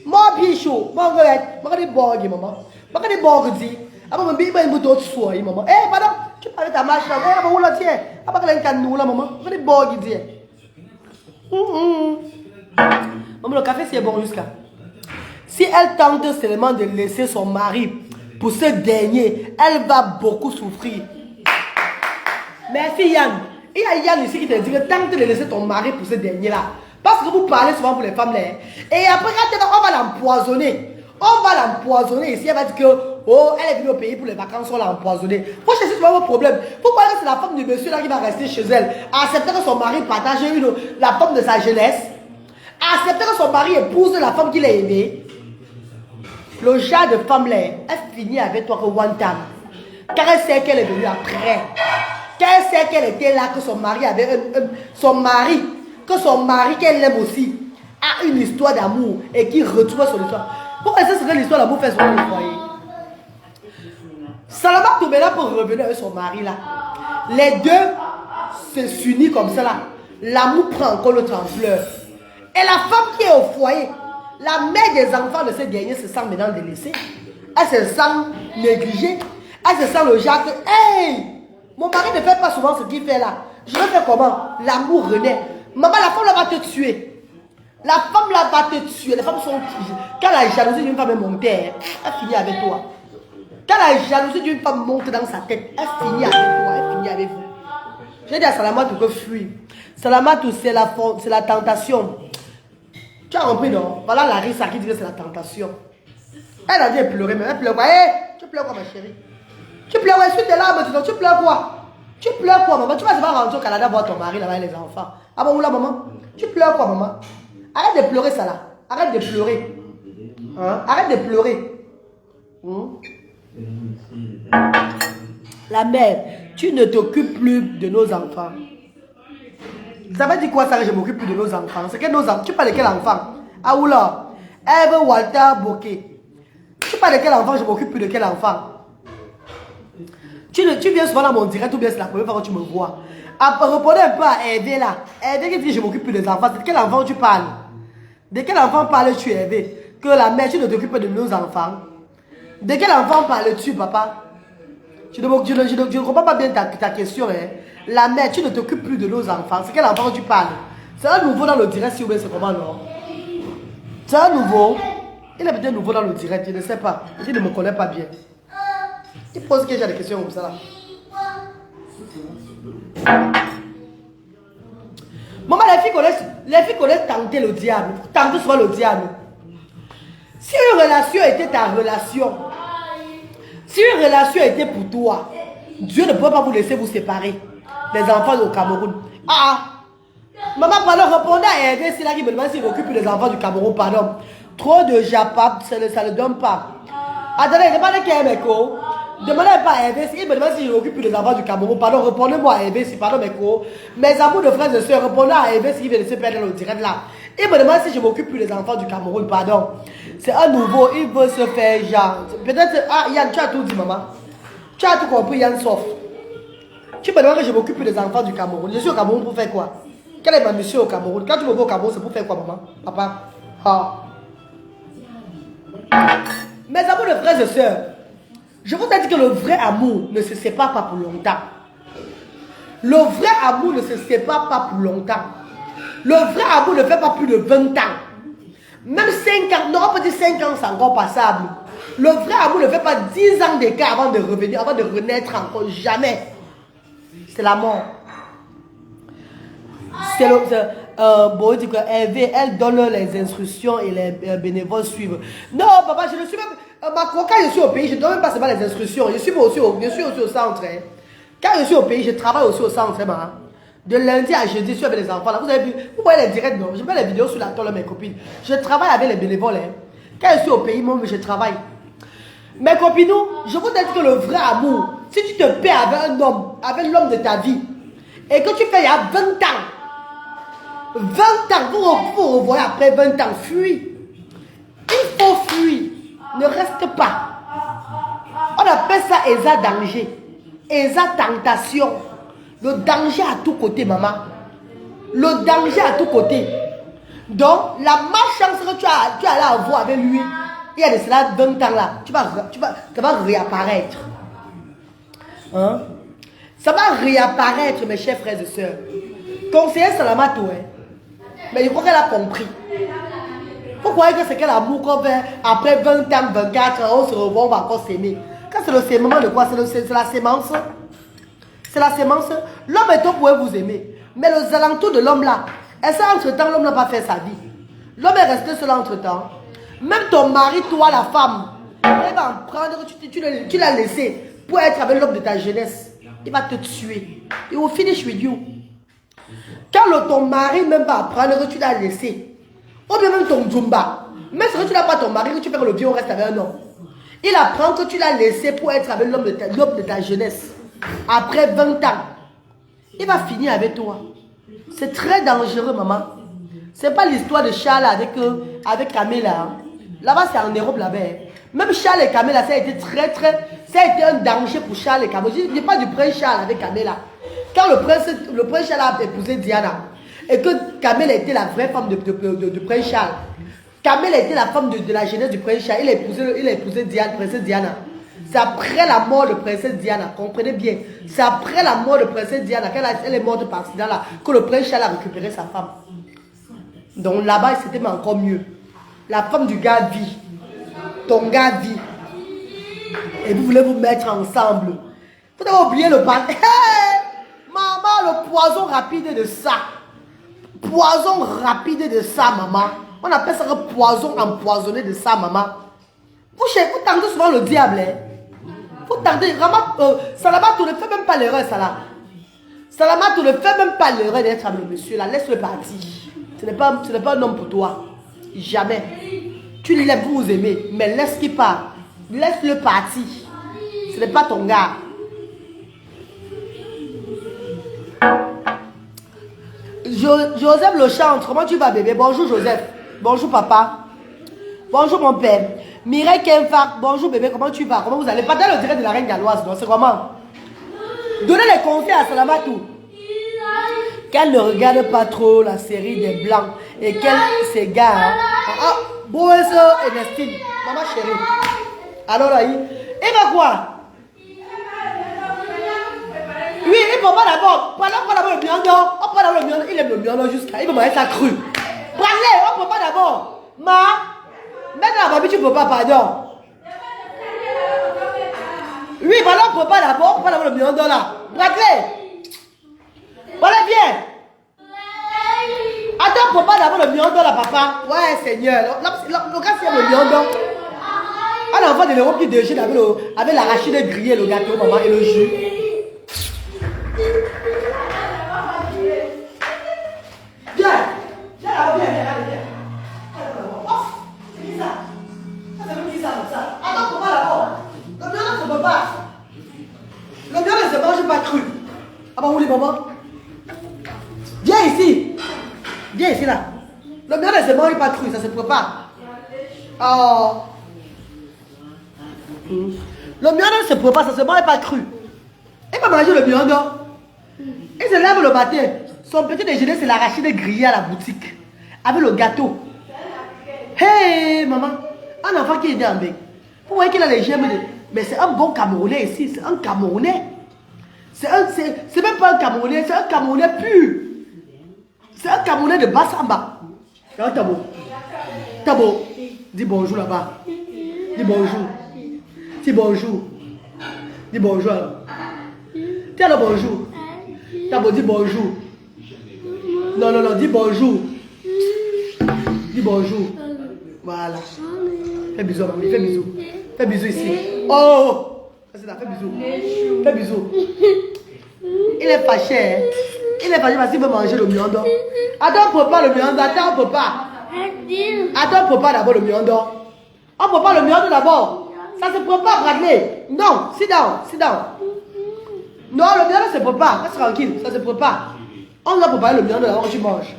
Speaker 1: Moi, bichou! Moi, je vais border, maman. Moi, je vais border. Après, je vais me donner soin, maman. Eh, pardon, tu parles de ta marche là. Eh, maman, là, tiens. Après, je vais me là, maman. Je vais border. Maman, le café, c'est bon jusqu'à. Si elle tente seulement de laisser son mari pour ce dernier, elle va beaucoup souffrir. Merci Yann. Il y a Yann ici qui te dit que tente de laisser ton mari pour ce dernier là. Parce que vous parlez souvent pour les femmes là. Et après, on va l'empoisonner. On va l'empoisonner ici. Elle va dire que, oh, elle est venue au pays pour les vacances, on l'a empoisonnée. Faut chercher souvent vos problèmes. Faut croire que c'est la femme du monsieur là qui va rester chez elle. Accepter que son mari partage la femme de sa jeunesse. Accepter que son mari épouse la femme qu'il a aimée. Le genre de femme là, elle finit avec toi que one time. Car elle sait qu'elle est venue après. Car elle sait qu'elle était là, que son mari avait que son mari qu'elle aime aussi, a une histoire d'amour et qui retrouve son histoire. Pourquoi c'est que l'histoire d'amour fait souvent le foyer? Salamatou maintenant pour revenir avec son mari là. Les deux s'unissent comme ça là. L'amour prend encore l'autre ampleur. Et la femme qui est au foyer, la mère des enfants de ce dernier se sent maintenant délaissée. Elle se sent négligée. Elle se sent le genre que, hey, mon mari ne fait pas souvent ce qu'il fait là. Je vais faire comment? L'amour renaît. Maman, la femme là va te tuer. La femme là va te tuer. Les femmes sont... Quand la jalousie d'une femme est montée, elle finit avec toi. Quand la jalousie d'une femme monte dans sa tête, elle finit avec toi, elle finit avec vous. J'ai dit à Salamatou que fuis. Salamatou, c'est la tentation. Tu as compris, non? Voilà la Larissa qui dit que c'est la tentation. Elle a dit pleurer, mais elle pleure quoi? Hey, tu pleures quoi, ma chérie? Tu pleures, ouais, suis tes larmes, tu pleures quoi? Tu pleures quoi, maman? Tu vas pas rentrer au Canada voir ton mari là-bas et les enfants. Ah bon, là, maman? Tu pleures quoi, maman? Arrête de pleurer, ça là. Arrête de pleurer. Hein? Arrête de pleurer. La mère, tu ne t'occupes plus de nos enfants. Ça veut dire quoi ça que je m'occupe plus de nos enfants? C'est que nos enfants, tu parles de quel enfant? Ah oula, Eve Walter Bokeh. Tu parles de quel enfant? Je m'occupe plus de quel enfant? Tu viens souvent dans mon direct ou bien c'est la première fois que tu me vois. Répondez un peu à Eve là. Eve qui dit que je m'occupe plus des enfants. C'est de quel enfant tu parles? De quel enfant parles-tu, Eve? Que la mère, tu ne t'occupes pas de nos enfants. De quel enfant parles-tu, papa? Je ne comprends pas bien ta question. Hein. La mère, tu ne t'occupes plus de nos enfants. C'est quel enfant tu parles? C'est un nouveau dans le direct, si vous voulez, c'est comment, non? C'est un nouveau. Il est peut-être nouveau dans le direct, je ne sais pas. Il ne me connaît pas bien. Il pose des questions comme ça là. Maman, les filles connaissent tenter le diable. Tenter souvent le diable. Si une relation était ta relation, si une relation était pour toi, Dieu ne peut pas vous laisser vous séparer. Les enfants au Cameroun. Maman, pardon, répondez à Hervé, c'est là qui me demande s'il m'occupe des enfants du Cameroun, pardon. Trop de japap, ça ne donne pas. Attendez, demandez qui est Meko. Demandez pas à Hervé, il me demande si je m'occupe des enfants du Cameroun, pardon, répondez-moi à Hervé, pardon Meko. Mes amours de frères et soeurs, répondez à Hervé s'il vient de se perdre dans le direct là. Il me demande si je m'occupe plus des enfants du Cameroun, pardon. C'est un nouveau, il veut se faire genre. Peut-être, Yann, tu as tout dit, maman. Tu as tout compris, Yann, sauf. Tu me demandes que je m'occupe plus des enfants du Cameroun. Je suis au Cameroun pour faire quoi? Quelle est ma mission au Cameroun? Quand tu me vois au Cameroun, c'est pour faire quoi, maman? Papa? Mes amours de frères et sœurs, je vous ai dit que le vrai amour ne se sépare pas pour longtemps. Le vrai amour ne se sépare pas pour longtemps. Le vrai amour ne fait pas plus de 20 ans. Même 5 ans, non, on peut dire 5 ans, c'est encore passable. Le vrai amour ne fait pas 10 ans d'écart avant de revenir, avant de renaître encore. Jamais. C'est la mort. C'est le... bon, il dit que elle donne les instructions et les bénévoles suivent. Non, papa, je ne suis même... Quand je suis au pays, je ne donne même pas seulement les instructions. Je suis aussi au centre. Hein. Quand je suis au pays, je travaille aussi au centre. Hein, de lundi à jeudi, je suis avec les enfants. Là. Vous avez vu, vous voyez les directs, non? Je mets les vidéos sur la toile de mes copines. Je travaille avec les bénévoles. Hein. Quand je suis au pays, moi, je travaille. Mes copines, je vous dis que le vrai amour, si tu te paies avec un homme, avec l'homme de ta vie, et que tu fais il y a 20 ans, 20 ans, vous revoyez après 20 ans, fuis. Il faut fuir. Ne reste pas. On appelle ça Esa danger. Esa tentation. Le danger à tous côtés, maman. Le danger à tous côtés. Donc, la malchance que tu allais avoir avec lui, il y a de cela 20 ans là, tu vas réapparaître. Hein? Ça va réapparaître, mes chers frères et sœurs. Conseiller Salamato, hein? Mais je crois qu'elle a compris. Pourquoi est-ce que c'est quel amour qu'on fait après 20 ans, 24 ans, on se revoit, on va encore s'aimer. Quand c'est le sémence de quoi? C'est la sémence. C'est la sémence. L'homme et toi pouvez vous aimer. Mais les alentours de l'homme là, est-ce qu'entre-temps, l'homme n'a pas fait sa vie? L'homme est resté seul entre-temps. Même ton mari, toi, la femme, il va en prendre, tu l'as laissé pour être avec l'homme de ta jeunesse. Il va te tuer. Il will finish with you. Quand ton mari même va apprendre que tu l'as laissé, ou bien même ton Jumba, même si tu n'as pas ton mari, que tu fais que le vieux reste avec un homme, il apprend que tu l'as laissé pour être avec l'homme de ta jeunesse. Après 20 ans, il va finir avec toi. C'est très dangereux, maman. C'est pas l'histoire de Charles avec Camilla. Hein. Là-bas, c'est en Europe, là-bas. Même Charles et Camilla, ça a été ça a été un danger pour Charles et Camilla. Je ne dis pas du prince Charles avec Camilla. Quand le prince Charles a épousé Diana, et que Camilla était la vraie femme de prince Charles, Camilla était la femme de la jeunesse du prince Charles, il a épousé Diana, princesse Diana. C'est après la mort de princesse Diana, comprenez bien. C'est après la mort de princesse Diana, elle est morte par accident là, que le prince Charles a récupéré sa femme. Donc là-bas, c'était encore mieux. La femme du gars vit. Ton gars vit. Et vous voulez vous mettre ensemble. Vous avez oublié le pan. Hey, maman, le poison rapide de ça. Poison rapide de ça, maman. On appelle ça le poison empoisonné de ça, maman. Vous tentez souvent le diable. Hein? Vous tentez vraiment. Salamatou ne fait même pas l'erreur, ça là. Salamatou ne fait même pas l'erreur d'être avec le monsieur là. Laisse-le partir. Ce n'est pas un homme pour toi. Jamais. Tu l'aimes, vous vous aimez. Mais laisse qu'il part. Laisse-le partir. Ce n'est pas ton gars. Joseph le chantre, comment tu vas bébé? Bonjour Joseph. Bonjour papa. Bonjour mon père. Mireille Kenfak, bonjour bébé, comment tu vas? Comment vous allez? Pas dans le direct de la reine galloise, non? C'est comment? Donnez les conseils à Salamatou. Qu'elle ne regarde pas trop la série des blancs et qu'elle s'égare. Ah, Bozo Ernestine, maman chérie. Alors là, il va quoi? Oui, il faut pas d'abord. Prenons pas d'abord le miando. On prend d'abord le miando. Il aime le miando jusqu'à. Il veut manger ça cru. Prenez, on prend pas d'abord. Ma, maintenant la babie, tu peux pas, pardon. Oui, voilà, on prend pas d'abord. On prend d'abord le miando là. Prenez. Voilà bien. Attends, prends pas d'abord le miando là, papa. Ouais, Seigneur. Le gars, c'est le miando. Un enfant de l'Europe qui déjeune avec l'arachide grillé, le gâteau, maman, et le jus. Viens, viens là, viens. Oh, c'est qui ça? Ça veut dire ça comme ça. Attends, pourquoi d'abord? Le miel ne se peut pas. Le miel ne se mange pas cru. Ah bah, où les mamans? Viens ici. Viens ici là. Le miel ne se mange pas cru, ça se prépare. Oh. Le miel ne se prépare, ça se mange pas cru. Il va manger le miel, non? Il se lève le matin. Son petit déjeuner, c'est l'arachide grillé à la boutique. Avec le gâteau. Hey, maman. Un enfant qui est dans le bec. Vous voyez qu'il a les gemmes. Mais c'est un bon Camerounais ici. C'est un Camerounais. C'est même pas un Camerounais. C'est un Camerounais pur. C'est un Camerounais de Bassamba. Regarde Tabo. Tabo. Dis bonjour là-bas. Dis bonjour. Dis bonjour. Dis bonjour alors. Dis alors bonjour. Tabo, dis bonjour. Non, dis bonjour. Dis bonjour. Voilà. Fais bisous, mamie, fais bisous. Fais bisous ici. Oh! Fais bisous. Fais bisous. Il est fâché. Hein? Il est fâché parce qu'il veut manger le miando. Attends, on prépare le miando. Attends, on prépare. Attends, on prépare d'abord le miando. On prépare le miando d'abord. Ça se prépare, Bradley. Non, sit down. Non, le miando se prépare. Reste tranquille, ça se prépare. On doit préparer le miando d'abord que tu manges.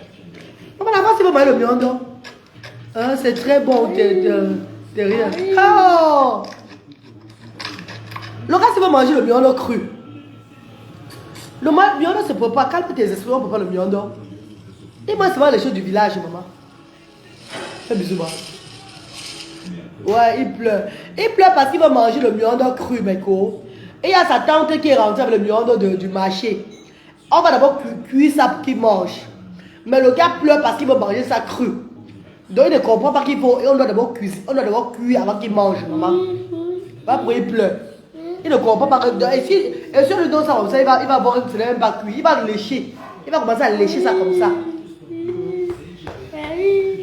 Speaker 1: Comment d'abord, si vous manger le miando? Hein, c'est très bon, t'es rien. Oh! Le gars, si vous manger le miando cru. Le miando se prépare. Calme tes esprits, on prépare le miando. Et moi, c'est pas les choses du village, maman. Fais bisous, maman. Ouais, il pleure. Il pleure parce qu'il va manger le miando cru, Meko. Et il y a sa tante qui est rentrée avec le miando du marché. On va d'abord cuire ça pour qu'il mange. Mais le gars pleure parce qu'il veut manger ça cru. Donc il ne comprend pas qu'il faut. Et on doit d'abord cuisiner. On doit d'abord cuire avant qu'il mange, maman. Pas pour il pleure. Il ne comprend pas. Et si on lui donne ça comme ça, il va boire une même pas cuit. Il va le lécher. Il va commencer à lécher ça comme ça.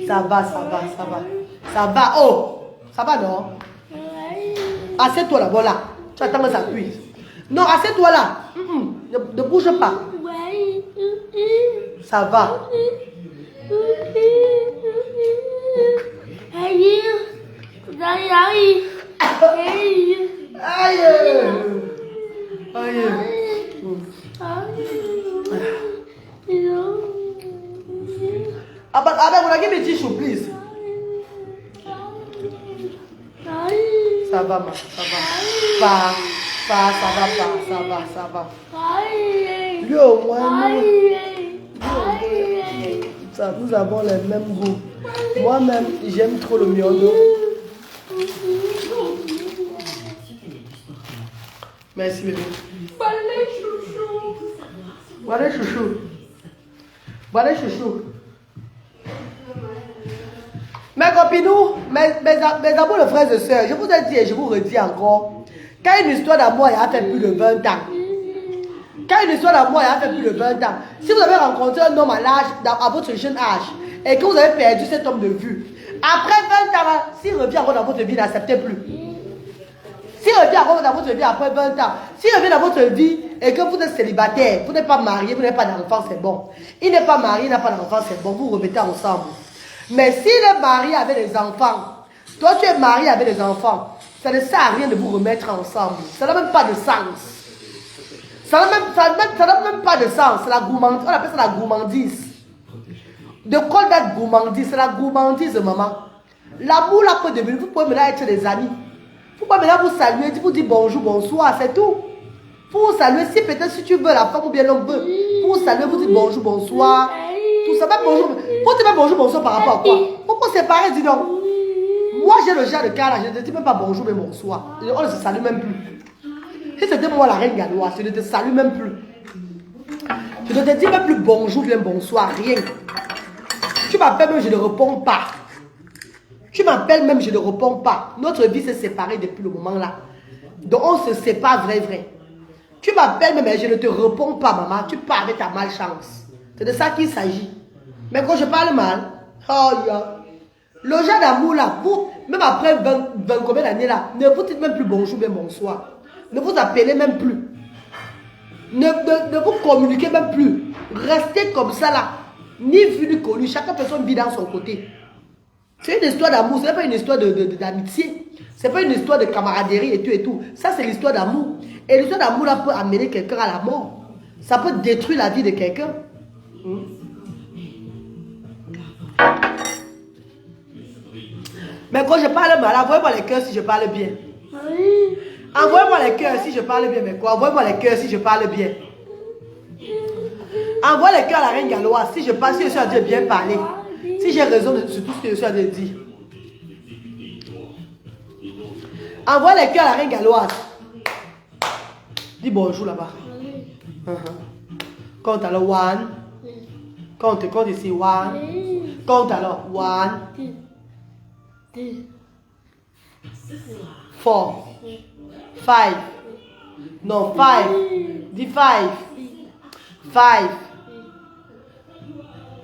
Speaker 1: Ça va. Oh! Ça va, non? Assieds-toi là, voilà. Tu attends que ça cuise. Non, assieds-toi là. Ne bouge pas. Ça va. Aïe. Abba, will I give me tissue, please? Ça va, ma, ça va. Ça va. Lui au moins, nous avons les mêmes goûts. Moi-même, j'aime trop le miando. Merci, bébé. Voilà, chouchou. Mes copinous, mes amours de frères et sœurs, je vous ai dit et je vous redis encore, quand une histoire d'amour a fait plus de 20 ans, si vous avez rencontré un homme à votre jeune âge et que vous avez perdu cet homme de vue, après 20 ans, s'il revient encore dans votre vie, n'acceptez plus. S'il revient encore dans votre vie après 20 ans, s'il revient dans votre vie et que vous êtes célibataire, vous n'êtes pas marié, vous n'avez pas d'enfant, c'est bon. Il n'est pas marié, il n'a pas d'enfant, c'est bon, vous remettez ensemble. Mais s'il est marié avec des enfants, toi tu es marié avec des enfants, ça ne sert à rien de vous remettre ensemble. Ça n'a même pas de sens. Ça n'a même pas de sens. C'est la gourmandise. On appelle ça la gourmandise. De quoi d'être gourmandise? C'est la gourmandise, maman. L'amour là peut devenir, vous pouvez maintenant être des amis. Vous pouvez maintenant vous saluer, vous dire bonjour, bonsoir, c'est tout. Pour vous saluer, si peut-être si tu veux, la femme ou bien l'homme veut, pour vous saluer, vous dites bonjour, bonsoir. Tout ça, même bonjour. Pour dire bonjour, bonsoir par rapport à quoi? Pourquoi séparer, dis donc. Moi, j'ai le genre de cas là, je ne te dis même pas bonjour, mais bonsoir. On ne se salue même plus. Si c'était moi la reine galloise, je ne te salue même plus. Je ne te dis même plus bonjour, bien bonsoir, rien. Tu m'appelles même, je ne réponds pas. Tu m'appelles même, je ne réponds pas. Notre vie s'est séparée depuis le moment là. Donc on se sépare vrai. Tu m'appelles même, je ne te réponds pas, maman. Tu parles avec ta malchance. C'est de ça qu'il s'agit. Mais quand je parle mal, oh yeah. Le genre d'amour là, vous, même après 20 combien d'années là, ne vous dites même plus bonjour, bien bonsoir. Ne vous appelez même plus. Ne vous communiquez même plus. Restez comme ça là. Ni vu ni connu. Chaque personne vit dans son côté. C'est une histoire d'amour. Ce n'est pas une histoire d'amitié. Ce n'est pas une histoire de camaraderie et tout et tout. Ça c'est l'histoire d'amour. Et l'histoire d'amour là peut amener quelqu'un à la mort. Ça peut détruire la vie de quelqu'un. Mais quand je parle mal, envoyez-moi les cœurs si je parle bien. Envoyez-moi les cœurs si je parle bien. Mais quoi? Envoyez-moi les cœurs si je parle bien. Envoie les cœurs à la reine galloise si je parle, si je suis en train de bien parler. Si j'ai raison sur tout ce que je suis en train de dire. Envoie les cœurs à la reine galloise. Dis bonjour là-bas. Compte alors, one. Compte ici, one. Compte alors, one. 4, 5. Non, 5. Dis 5. 5.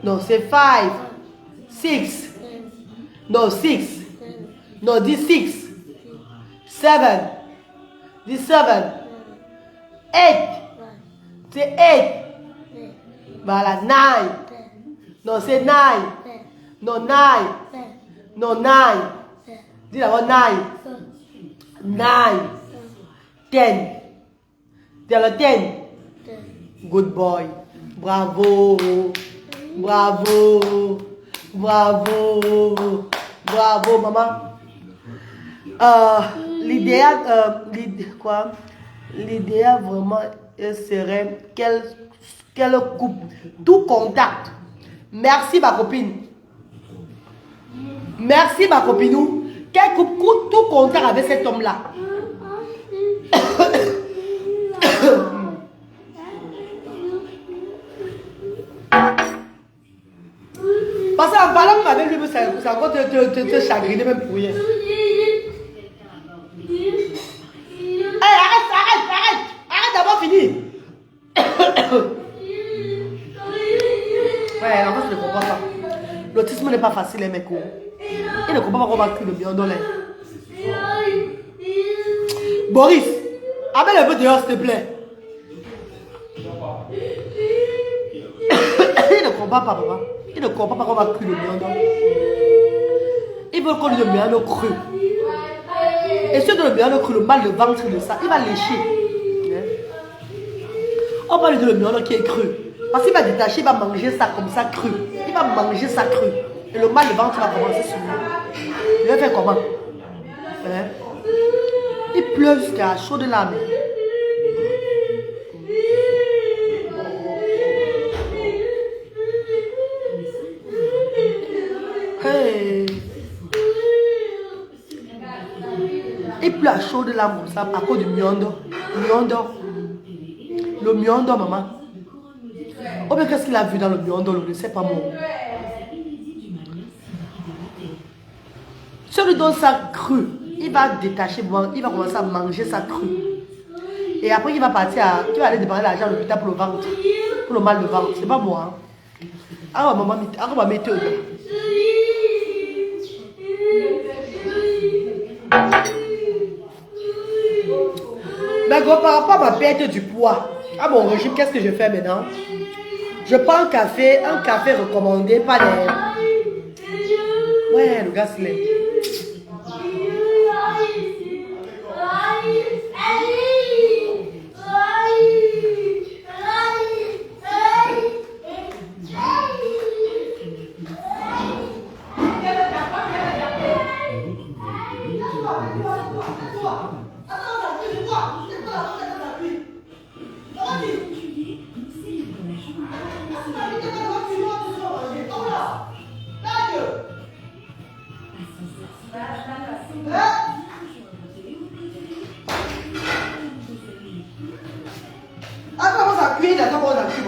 Speaker 1: Non, c'est 5. 6. Non, 6. Non, dis 6. 7. Dis 7. 8. C'est 8. Voilà, 9. Non, c'est 9. Non, 9. Non, 9. Dis d'abord 9. 9. 10. Dis alors 10. Good boy. Bravo. Bravo. Bravo. Bravo, maman. L'idéal, quoi? L'idéal vraiment serait qu'elle coupe tout contact. Merci ma copine. Merci ma copinou. Qu'elle coupe tout contact avec cet homme-là. Parce qu'en parlant avec lui, c'est encore te chagriner même pour rien. Hey, arrête d'avoir fini. Ouais, en fait, je ne comprends pas. L'autisme n'est pas facile, mes cours. Il ne comprend pas qu'on va cuire le bien dans l'air. Boris, amène un peu dehors, s'il te plaît. Il ne comprend pas, papa. Il ne comprend pas qu'on va cuire le viande. Il veut qu'on lui donne le viande cru. Et si on donne le viande cru, le mal de ventre de ça, il va lécher. On va lui donner le viande qui est cru. Parce qu'il va détacher, il va manger ça comme ça cru. Il va manger ça cru. Et le mal de ventre va commencer sur lui. Il va faire comment? Il pleure jusqu'à chaud de l'âme. Hey. Il pleut à chaud de l'âme comme ça à cause du miondo. Le miondo, maman. Oh, mais qu'est-ce qu'il a vu dans le miondo? Je ne sais pas moi. Si on lui donne ça cru, il va détacher, il va commencer à manger ça cru. Et après, il va partir tu vas aller dépenser l'argent à l'hôpital pour le ventre. Pour le mal de ventre. C'est pas moi. Ah, maman, on va mettre. Mais par rapport à ma perte du poids, à mon régime, qu'est-ce que je fais maintenant? Je prends un café recommandé par les... Ouais, le gars se lève.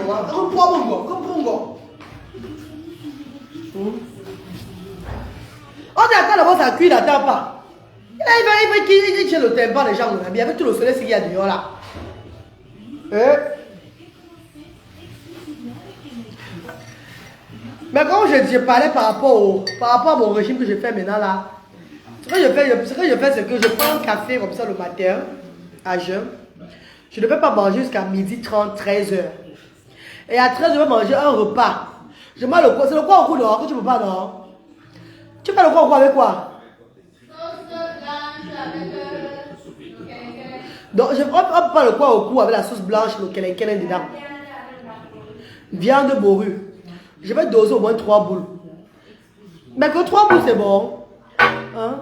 Speaker 1: On attend d'abord ça cuit, n'attend pas. Il tient le tympan des gens, mais avec tout le soleil qu'il y a dehors là. Mais quand je parlais par rapport à mon régime que je fais maintenant là, ce que je fais, c'est que je prends un café comme ça le matin, à jeun. Je ne peux pas manger jusqu'à 12h30, 13h. Et à 13h, je vais manger un repas. Je mange le quoi? C'est le quoi au cou, non? Que tu ne peux pas, non? Tu fais le quoi au cou avec quoi? Donc, je prends pas le quoi au cou avec la sauce blanche, le kelen dedans. Viande morue. Je vais doser au moins 3 boules. Mais que 3 boules, c'est bon. Hein?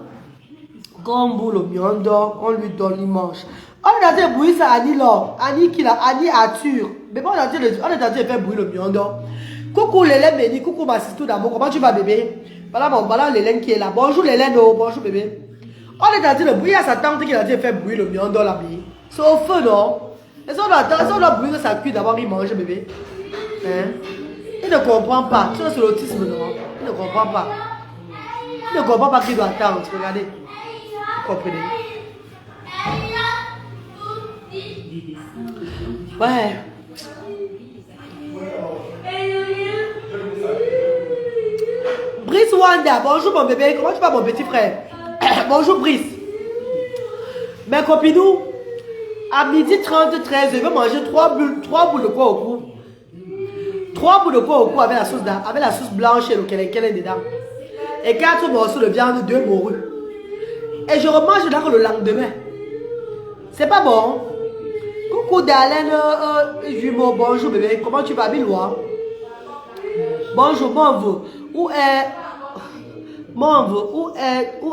Speaker 1: Quand on boule au miandor, on lui donne, il mange. On est en train de bouillir ça à Annie là. Annie Arthur. Mais bon, on est en train de faire bouillir le miandor. Coucou Lélène Béni, coucou ma sister d'amour. Comment tu vas bébé? Voilà Lélène qui est là. Bonjour Lélène, oh, bonjour bébé. On est en train de bouillir à sa tante qui est en train de faire bouillir le miandor là. C'est au feu non? Et si on doit bouillir ça cuit d'abord, il mange bébé. Hein? Il ne comprend pas. C'est l'autisme non? Il ne comprend pas. Il ne comprend pas qu'il doit attendre. Regardez. Vous comprenez? Ouais. Brice Wanda, bonjour mon bébé. Comment tu vas mon petit frère? Bonjour Brice. Mes copinous, à 12h30, 13h, je vais manger 3 boules de quoi au cou. 3 boules de quoi au cou avec la sauce blanche et le kelen dedans. Et 4 morceaux de viande, 2 morues. Et je remange là le lendemain. C'est pas bon. Coucou Darlène, jumeau, bonjour bébé. Comment tu vas, Bilois? Bonjour, Monvo. Où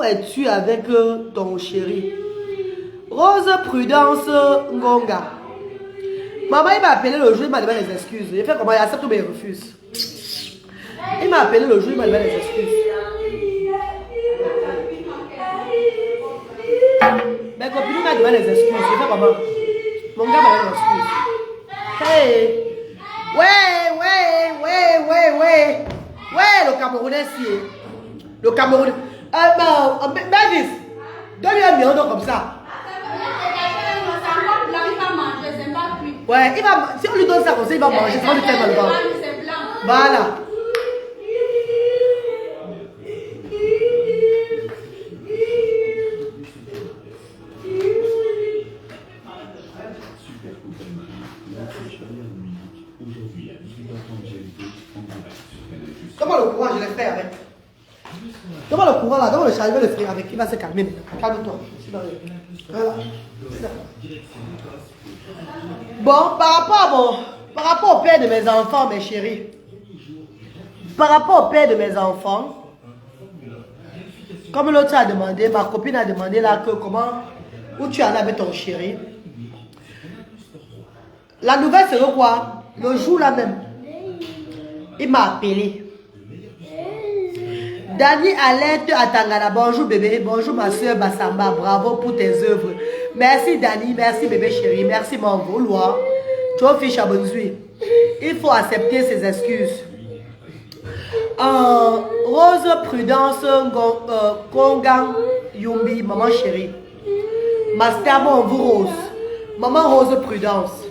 Speaker 1: es-tu avec ton chéri? Rose Prudence Ngonga. Maman, il m'a appelé le jour, il m'a demandé des excuses. Il fait comment? Il accepte ou il refuse? Il m'a appelé le jour, il m'a demandé des excuses. Mais copine, il m'a demandé des excuses. Il fait comment? Mon gars m'a demandé des excuses. Hey! Ouais, le Camerounais, si. Le Camerounais. Mavis, donne-lui un miandor comme ça. Ouais, si on lui donne ça comme ça, il va manger. Ça va lui faire mal. Voilà. Comment le courant, je l'ai fait avec. Comment le courant là, comment le chargeur le fait avec. Il va se calmer maintenant. Calme-toi. Voilà. Bon, par rapport au père de mes enfants, mes chéris. Par rapport au père de mes enfants, comme l'autre a demandé, ma copine a demandé là que comment, où tu allais avec ton chéri. La nouvelle c'est quoi? Le jour là même, il m'a appelé. Dani Alette Atangana, bonjour bébé, bonjour ma soeur Bassamba, bravo pour tes œuvres. Merci Dani, merci bébé chéri, merci mon vouloir. Tu as fait Chabonzui. Il faut accepter ses excuses. Rose Prudence Kongang Yumbi, maman chérie. Master bon vous Rose. Maman Rose Prudence.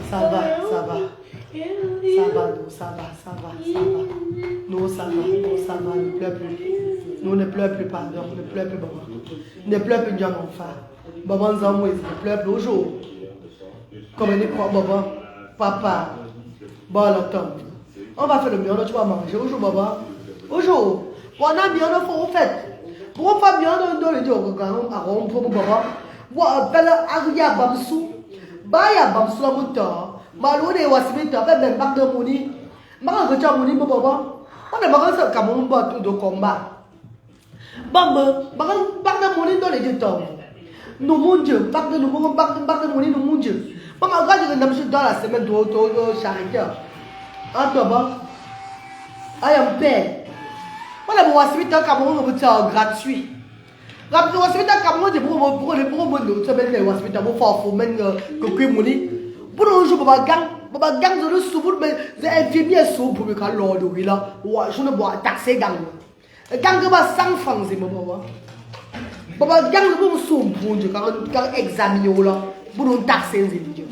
Speaker 1: Ça va, ne pleure plus. Nous ne pleure plus, pardon, ne pleure plus, maman. Ne pleure plus, mon frère. Maman, ne pleure plus aujourd'hui. Comme on dit, maman, papa, bon, l'automne. On va faire le mieux, tu vas manger aujourd'hui, maman. Aujourd'hui, on a bien, on faut fait. Pour faire bien, on doit le dire, on a rompu, maman. On appelle Aria Bamsou. Baya Bamsou, la mouton. Malou de Wasmita, avec ben bac de mouni. Maman, que tu as mouni, maman. On est marrant ça comme un bateau de combat. Bamba, bac de mouni dans les deux tombes. Nous mon Dieu, bac de mouni, nous mon Dieu. Maman, regarde, je dans la semaine de charité. Ah, maman. Ah, il y a un père. Voilà, mon voici un Cameroun, on va gratuit. Rapidement, voici un Cameroun, c'est pour le semaine, les voici un bon fort, même que Kwemoni. Pour le jour, Baba gang, je le souverain, mais j'ai infirmier sous pour me caler l'ordre, oui, là. Je ne bois taxer gang. Gang, je vais 100 francs, c'est mon maman. Baba gang, je vais me souvenir, quand examiner, là, pour nous taxer, c'est Dieu.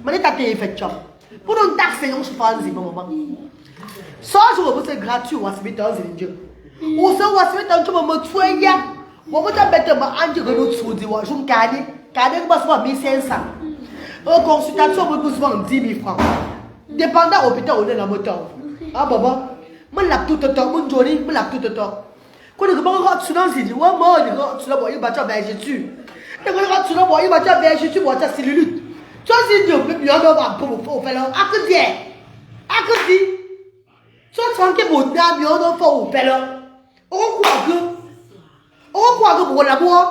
Speaker 1: Mais les taxer, il fait ça. Pour nous taxer, on se fait, c'est mon maman. Ça, je vais c'est gratuit, on va se mettre dans les Dieu. Ou ça, on va se mettre dans le tuer. On va te mettre en Dieu que nous sommes, je me gagne. Cadet, je vais 1500. Une consultation, on peut souvent 10 000 francs. Dépendant de l'hôpital, on est dans le moteur. Ah, baba, je l'ai tout le temps, je l'ai tout le temps. Quand je regarde sur le site, je regarde sur le site, je regarde Jésus. Je regarde sur le site, je regarde Jésus, je regarde cellulite. Tu vois, si Dieu peut bien avoir pour faire là, à que dire? À que dire? Tu vois, tranquille, pour dire, bien avoir pour faire là. On croit que pour l'amour,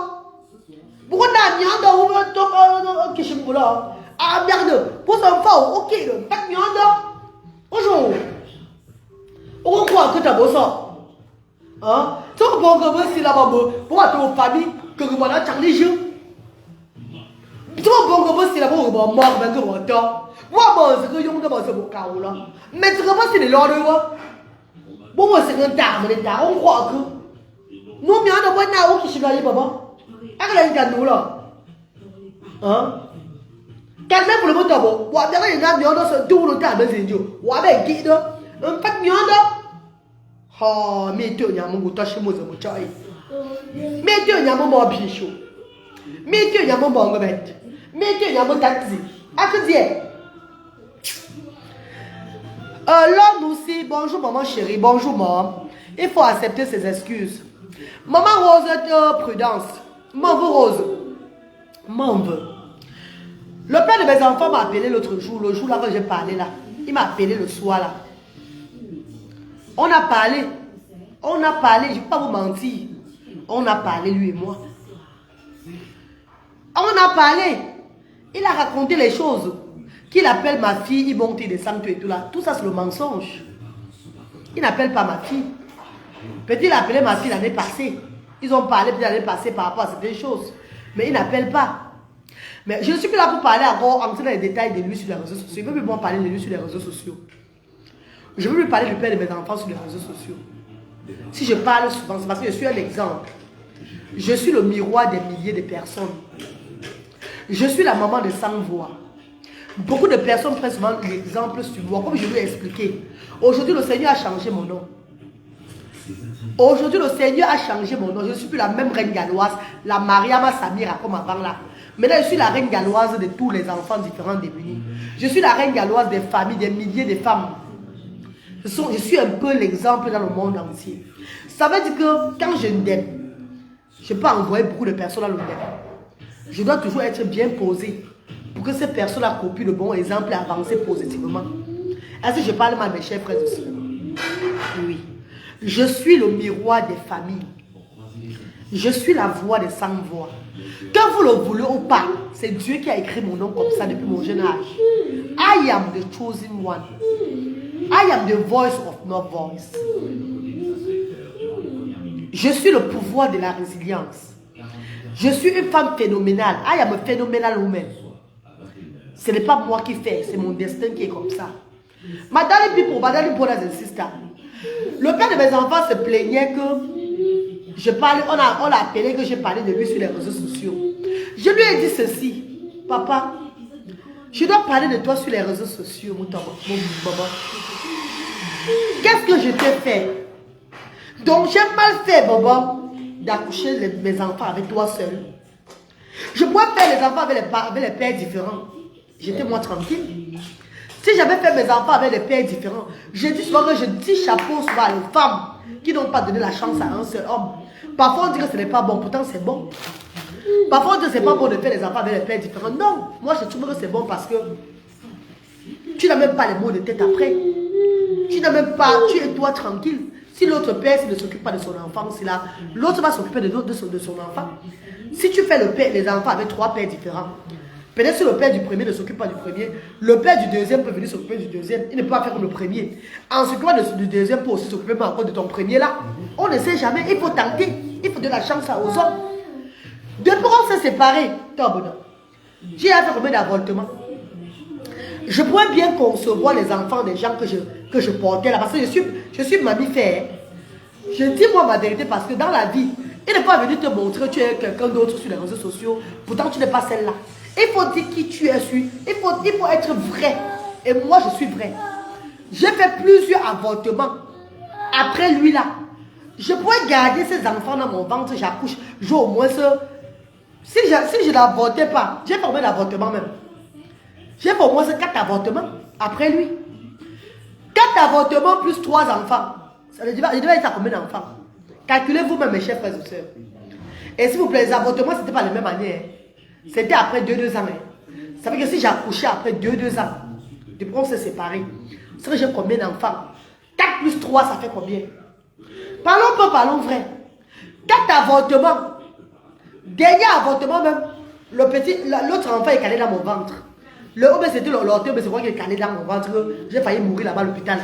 Speaker 1: pour qu'on a bien dans le question là. Ah merde, pour ça, ok, pas bien dans. Bonjour. On croit que tu as beau ça. Hein? Tu vois, pour que c'est là-bas, pour ta famille, que tu vas dans les jeux. Tu vois, pour que c'est là-bas, on va mort, mais tu vas dans. Moi, c'est que je vais dans ce cas là. Mais tu vois, c'est les lords. Bon, c'est un tard, on croit que. Nous, mais on a pas de qui là, papa. Avec la nous là. Hein? Quand même pour le moteur, on a bien un gars dans ce tour de table, c'est Dieu. On a bien qui là? Un pack mieux là. Oh, mais tu as mon goût à chez moi, c'est mon chai. Mais tu as mon bon pied chaud. Mais tu as mon bon bête. Mais tu as mon taxi. À que dire? Là, nous aussi, bonjour maman chérie, bonjour maman. Il faut accepter ses excuses. Maman Rose, prudence. M'en veux Rose. M'en veux. Le père de mes enfants m'a appelé l'autre jour, le jour là que j'ai parlé là. Il m'a appelé le soir là. On a parlé, je ne vais pas vous mentir. On a parlé lui et moi. On a parlé. Il a raconté les choses. Qu'il appelle ma fille, il monte, il descend, tout et tout là. Tout ça c'est le mensonge. Il n'appelle pas ma fille. Peut-être il a appelé ma fille l'année passée. Ils ont parlé l'année passée par rapport à certaines choses. Mais il n'appelle pas. Mais je ne suis plus là pour parler encore, entrer dans les détails de lui sur les réseaux sociaux. Je ne veux plus moi parler de lui sur les réseaux sociaux. Je veux lui parler du père de mes enfants sur les réseaux sociaux. Si je parle souvent, c'est parce que je suis un exemple. Je suis le miroir des milliers de personnes. Je suis la maman de 100 voix. Beaucoup de personnes prennent souvent l'exemple sur moi, comme je lui ai expliqué. Aujourd'hui, le Seigneur a changé mon nom. Aujourd'hui, le Seigneur a changé mon nom. Je ne suis plus la même reine galloise, la Mariama Samira comme avant là. Maintenant, je suis la reine galloise de tous les enfants différents démunis. Je suis la reine galloise des familles, des milliers de femmes. Je suis un peu l'exemple dans le monde entier. Ça veut dire que quand je n'aime, je peux envoyer beaucoup de personnes dans le thème. Je dois toujours être bien posé pour que ces personnes-là copient le bon exemple et avancer positivement. Est-ce que je parle mal, mes chers frères et sœurs? Oui. Je suis le miroir des familles. Je suis la voix des 100 voix. Quand vous le voulez ou pas, c'est Dieu qui a écrit mon nom comme ça depuis mon jeune âge. I am the chosen one. I am the voice of no voice. Je suis le pouvoir de la résilience. Je suis une femme phénoménale. I am a phenomenal woman. Ce n'est pas moi qui fais, c'est mon destin qui est comme ça. Madame Pipo, Madame Brothers and Sisters. Le père de mes enfants se plaignait que je parlais, on a appelé que j'ai parlé de lui sur les réseaux sociaux. Je lui ai dit ceci, papa, je dois parler de toi sur les réseaux sociaux, mon maman. Qu'est-ce que je t'ai fait? Donc j'ai mal fait, maman, d'accoucher mes enfants avec toi seul. Je pourrais faire les enfants avec les pères différents. J'étais moi tranquille. Si j'avais fait mes enfants avec des pères différents, je dis souvent que je dis chapeau souvent à les femmes qui n'ont pas donné la chance à un seul homme. Parfois on dit que ce n'est pas bon, pourtant c'est bon. Parfois on dit que ce n'est pas bon de faire les enfants avec des pères différents. Non, moi je trouve que c'est bon parce que tu n'as même pas les mots de tête après. Tu n'as même pas, tu es toi tranquille. Si l'autre père ne s'occupe pas de son enfant, c'est là, l'autre va s'occuper de son enfant. Si tu fais les enfants avec 3 pères différents, Peut-être si le père du premier ne s'occupe pas du premier, le père du deuxième peut venir s'occuper du deuxième. Il ne peut pas faire comme le premier. En s'occupant du deuxième, pour aussi s'occuper encore de ton premier là. On ne sait jamais. Il faut tenter. Il faut de la chance aux hommes. Depuis qu'on s'est séparés, j'ai fait combien d'avortements? Je pourrais bien concevoir les enfants des gens que je portais là. Parce que je suis mammifère. Je dis moi ma vérité parce que dans la vie, il n'est pas venu te montrer que tu es quelqu'un d'autre sur les réseaux sociaux. Pourtant, tu n'es pas celle-là. Il faut dire qui tu es. Il faut être vrai. Et moi, je suis vrai. J'ai fait plusieurs avortements. Après lui là, je pourrais garder ces enfants dans mon ventre. J'accouche. J'ai au moins ce... Si je n'avortais pas, j'ai formé l'avortement même. J'ai fait au moins 4 avortements après lui. 4 avortements plus 3 enfants. Il devait être à combien d'enfants? Calculez vous-même, mes chers frères et sœurs. Et s'il vous plaît, les avortements, ce n'était pas la même année. Hein. C'était après 2 ans. Hein. Ça veut dire que si j'ai accouché après 2 ans, depuis qu'on s'est séparés, c'est que j'ai combien d'enfants? 4 plus 3, ça fait combien? Parlons peu, parlons vrai. 4 avortements. Dernier avortement même, l'autre enfant est calé dans mon ventre. C'était l'autre, mais c'est quoi qui est calé dans mon ventre? J'ai failli mourir là-bas à l'hôpital.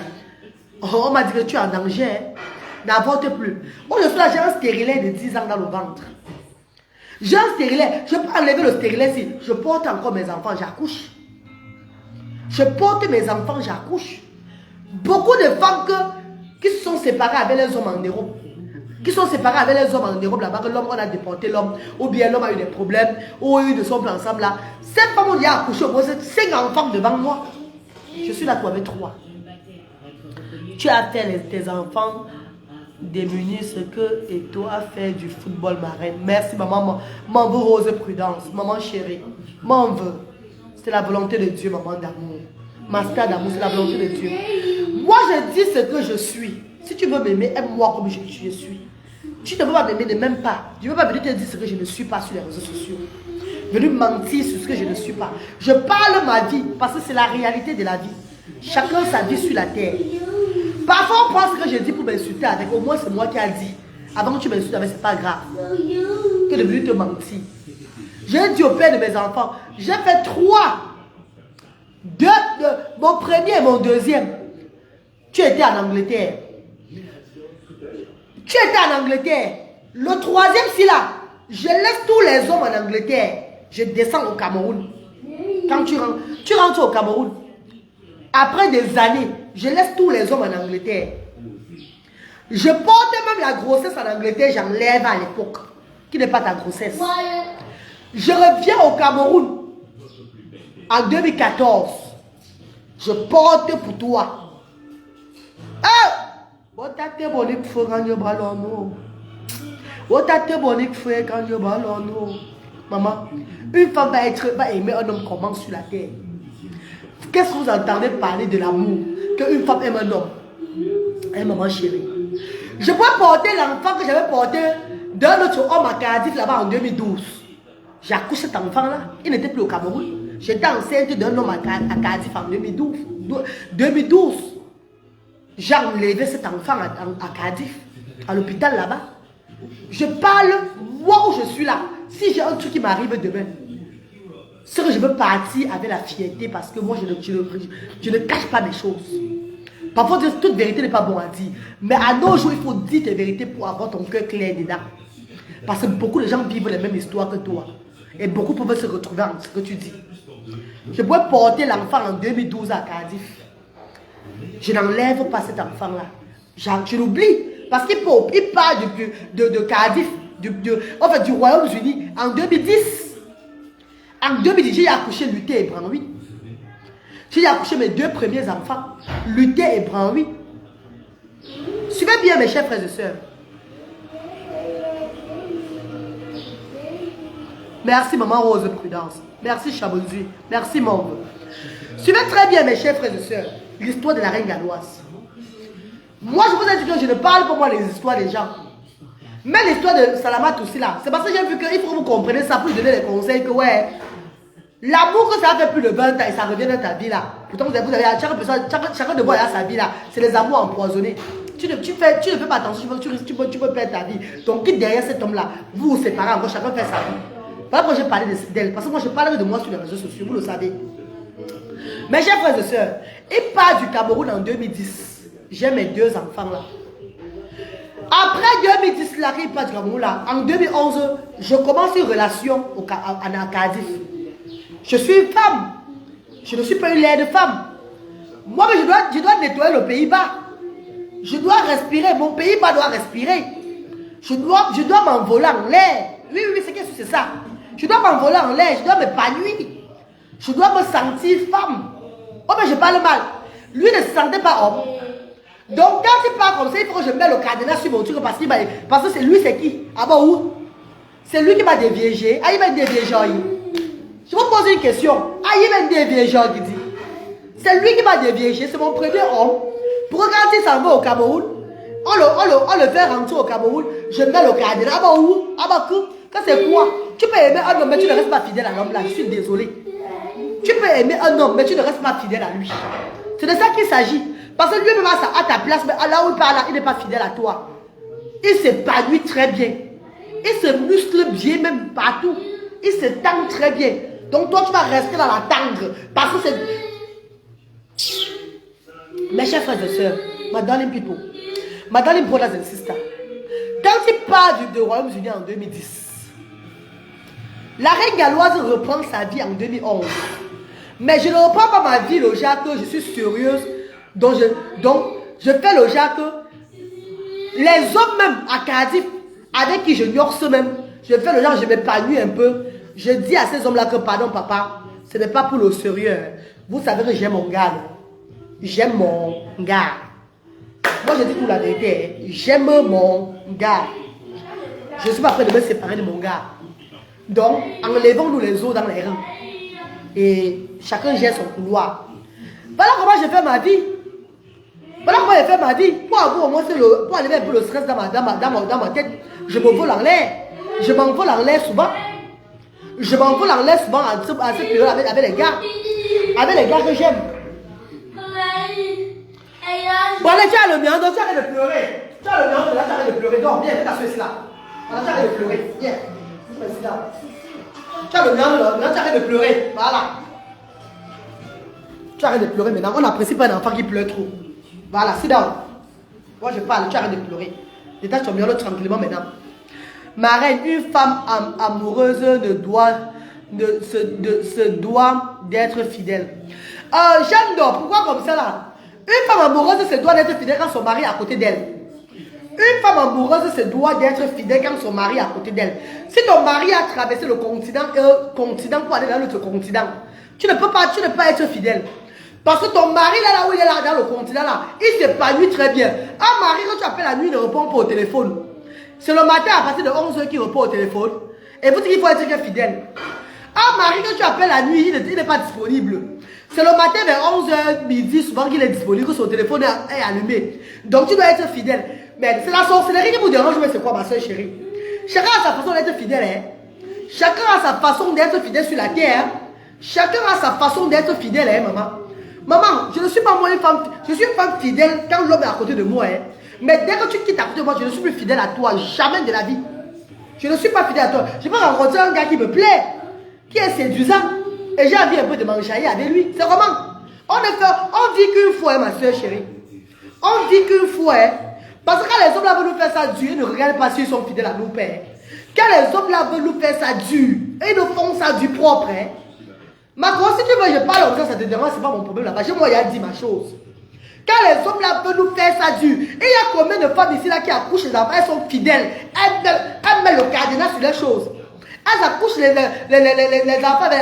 Speaker 1: Oh, on m'a dit que tu es en danger. Hein? N'avorte plus. Moi, je suis là, j'ai un stérilet de 10 ans dans le ventre. J'ai un stérilet. Je peux enlever le stérilet si je porte encore mes enfants, j'accouche. Je porte mes enfants, j'accouche. Beaucoup de femmes qui se sont séparées avec les hommes en Europe. Qui sont séparés avec les hommes en Europe là-bas, que l'homme, on a déporté l'homme, ou bien l'homme a eu des problèmes, ou eu de son ensemble là. Cette femme, on y a accouché au moins 5 enfants devant moi. Je suis là pour avec 3. Tu as fait tes enfants démunis ce que et toi a fait du football marin. Merci maman, m'en veux Rose Prudence, maman chérie, m'en veux. C'est la volonté de Dieu, maman d'amour. Master d'amour, c'est la volonté de Dieu. Moi, je dis ce que je suis. Si tu veux m'aimer, aime-moi comme je suis. Tu ne peux pas m'aimer, ne m'aime pas. Je ne veux pas venir te dire ce que je ne suis pas sur les réseaux sociaux. Venir mentir sur ce que je ne suis pas. Je parle ma vie parce que c'est la réalité de la vie. Chacun sa vie sur la terre. Parfois, on pense que je dis pour m'insulter avec. Au moins, c'est moi qui ai dit. Avant que tu m'insultes avec, c'est pas grave. Que de venir te mentir. J'ai dit au père de mes enfants, j'ai fait 3. Mon premier et mon deuxième. Tu étais en Angleterre. Tu étais en Angleterre. Le 3e, si là, je laisse tous les hommes en Angleterre. Je descends au Cameroun. Quand tu rentres au Cameroun. Après des années, je laisse tous les hommes en Angleterre. Je porte même la grossesse en Angleterre, j'enlève à l'époque. Qui n'est pas ta grossesse. Je reviens au Cameroun. En 2014. Je porte pour toi. Maman, une femme va aimer un homme comment sur la terre? Qu'est-ce que vous entendez parler de l'amour? Qu'une femme aime un homme. Hey, maman chérie. Je peux porter l'enfant que j'avais porté d'un autre homme à Cardiff là-bas en 2012. J'ai accouché cet enfant-là. Il n'était plus au Cameroun. J'étais enceinte d'un homme à Cardiff en 2012. J'ai enlevé cet enfant à Cardiff, à l'hôpital là-bas. Je parle, moi où je suis là. Si j'ai un truc qui m'arrive demain, c'est que je veux partir avec la fierté parce que moi je ne cache pas mes choses. Parfois, toute vérité n'est pas bon à dire. Mais à nos jours, il faut dire tes vérités pour avoir ton cœur clair dedans. Parce que beaucoup de gens vivent les mêmes histoires que toi. Et beaucoup peuvent se retrouver en ce que tu dis. Je pourrais porter l'enfant en 2012 à Cardiff. Je n'enlève pas cet enfant-là. Je l'oublie. Parce qu'il part de Cardiff, du Royaume-Uni en 2010. En 2010, j'ai accouché Luther et Branwy. J'ai accouché mes 2 premiers enfants, Luther et Branwy. Suivez bien mes chers frères et sœurs. Merci maman Rose Prudence. Merci Chabozu. Merci Monde. Suivez très bien mes chers frères et sœurs. L'histoire de la reine galloise. Moi je vous ai dit que je ne parle pas moi les histoires des gens. Mais l'histoire de Salamat aussi là. C'est parce que j'ai vu qu'il faut que vous compreniez ça pour vous donner des conseils que ouais. L'amour que ça a fait plus de 20 ans et ça revient dans ta vie là. Pourtant vous avez chacun de vous a sa vie là. C'est les amours empoisonnés. Tu ne fais pas attention, tu peux perdre ta vie. Donc quitte derrière cet homme là. Vous vous séparez encore, chacun fait sa vie. Voilà pourquoi j'ai parlé d'elle. Parce que moi, je parle de moi sur les réseaux sociaux, vous le savez. Mes chers frères et sœurs, il part du Cameroun en 2010. J'ai mes 2 enfants là. Après 2010, là, il part du Cameroun là. En 2011, je commence une relation à Cardiff. Je suis une femme. Je ne suis pas une laide femme. Moi, je dois nettoyer le Pays-Bas. Je dois respirer. Mon Pays-Bas doit respirer. Je dois m'envoler en l'air. Oui, c'est ça. Je dois m'envoler en l'air. Je dois m'épanouir. Je dois me sentir femme. Oh, mais je parle mal. Lui ne se sentait pas homme. Donc, quand il parle comme ça, il faut que je mette le cadenas sur mon truc parce que c'est lui, c'est qui? Ah bon, où? C'est lui qui m'a déviégé. Ah, il m'a déviégé. Je vous pose une question. Ah, il m'a déviégé, il dit. C'est lui qui m'a déviégé. C'est mon premier homme. Pour quand il s'en va au Cameroun, on le fait rentrer au Cameroun. Je mets le cadenas. Ah bon, où? Ah bon, quand c'est quoi? Tu peux aimer un homme, mais tu ne restes pas fidèle à l'homme là. Je suis désolé. Tu peux aimer un homme, mais tu ne restes pas fidèle à lui. C'est de ça qu'il s'agit. Parce que lui-même à ta place, mais là où il parle, il n'est pas fidèle à toi. Il s'épanouit très bien. Il se muscle bien même partout. Il se tend très bien. Donc toi, tu vas rester dans la tendre. Parce que c'est... Mes chers frères et sœurs, my darling people, my darling brothers and sisters, quand il part du Royaume-Uni en 2010, la reine galloise reprend sa vie en 2011. Mais je ne reprends pas ma vie le genre que je suis sérieuse. Donc je fais le genre que les hommes même à Cardiff, avec qui je nyorce même, je fais le genre, je m'épanouis un peu. Je dis à ces hommes-là que pardon papa, ce n'est pas pour le sérieux. Vous savez que j'aime mon gars. J'aime mon gars. Moi je dis tout la vérité. J'aime mon gars. Je ne suis pas prêt de me séparer de mon gars. Donc, enlevons-nous les os dans les rangs. Et chacun gère son couloir. Voilà comment je fais ma vie. Voilà comment je fais ma vie. Pour avoir au moins pour enlever un peu le stress dans ma tête, je me vole en l'air. Je m'envole en l'air souvent. Je m'envole en l'air souvent à cette période avec les gars. Avec les gars que j'aime. Bon, allez, tu as le mien, donc tu arrêtes de pleurer. Tu as le mien, là, tu arrêtes de pleurer. Donc, viens, fais ta soeur là. Voilà, tu arrêtes de pleurer. Viens. Tu as le mien, là, tu arrêtes de pleurer. Voilà. Tu arrêtes de pleurer maintenant. On n'apprécie pas un enfant qui pleure trop. Voilà, sit down. Moi, je parle, tu arrêtes de pleurer. Détache ton miolo tranquillement maintenant. Ma reine, une femme amoureuse se doit d'être fidèle. Jeanne d'Or, pourquoi comme ça là? Une femme amoureuse se doit d'être fidèle quand son mari est à côté d'elle. Une femme amoureuse se doit d'être fidèle quand son mari est à côté d'elle. Si ton mari a traversé le continent pour aller dans l'autre continent, tu ne peux pas être fidèle. Parce que ton mari là où il est là dans le continent là, il s'épanouit très bien. Un mari que tu appelles la nuit ne répond pas au téléphone. C'est le matin à partir de 11h qu'il répond au téléphone. Et vous dites qu'il faut être fidèle. Un mari que tu appelles la nuit, il n'est pas disponible. C'est le matin vers 11h, midi, souvent qu'il est disponible, que son téléphone est allumé. Donc tu dois être fidèle. Mais c'est la sorcellerie qui vous dérange, mais c'est quoi ma soeur chérie? Chacun a sa façon d'être fidèle. Hein? Chacun a sa façon d'être fidèle sur la terre. Chacun a sa façon d'être fidèle, hein, maman. Maman, je ne suis pas moi une femme. Je suis une femme fidèle quand l'homme est à côté de moi. Hein. Mais dès que tu quittes à côté de moi, je ne suis plus fidèle à toi. Jamais de la vie. Je ne suis pas fidèle à toi. Je peux rencontrer un gars qui me plaît, qui est séduisant. Et j'ai envie un peu de m'enjailler avec lui. C'est comment? On dit qu'une fois, ma soeur chérie. On dit qu'une fois. Parce que quand les hommes là veulent nous faire ça dur, ils ne regardent pas s'ils sont fidèles à nos pères. Quand les hommes là veulent nous faire ça dur, ils nous font ça du propre. Hein. Ma grosse, si tu veux, je parle comme ça te dérange, c'est pas mon problème là-bas. J'ai moi, il a dit ma chose. Quand les hommes là veulent nous faire ça dur, et il y a combien de femmes ici là qui accouchent les enfants, elles sont fidèles. Elles mettent le cadenas sur les choses. Elles accouchent les enfants avec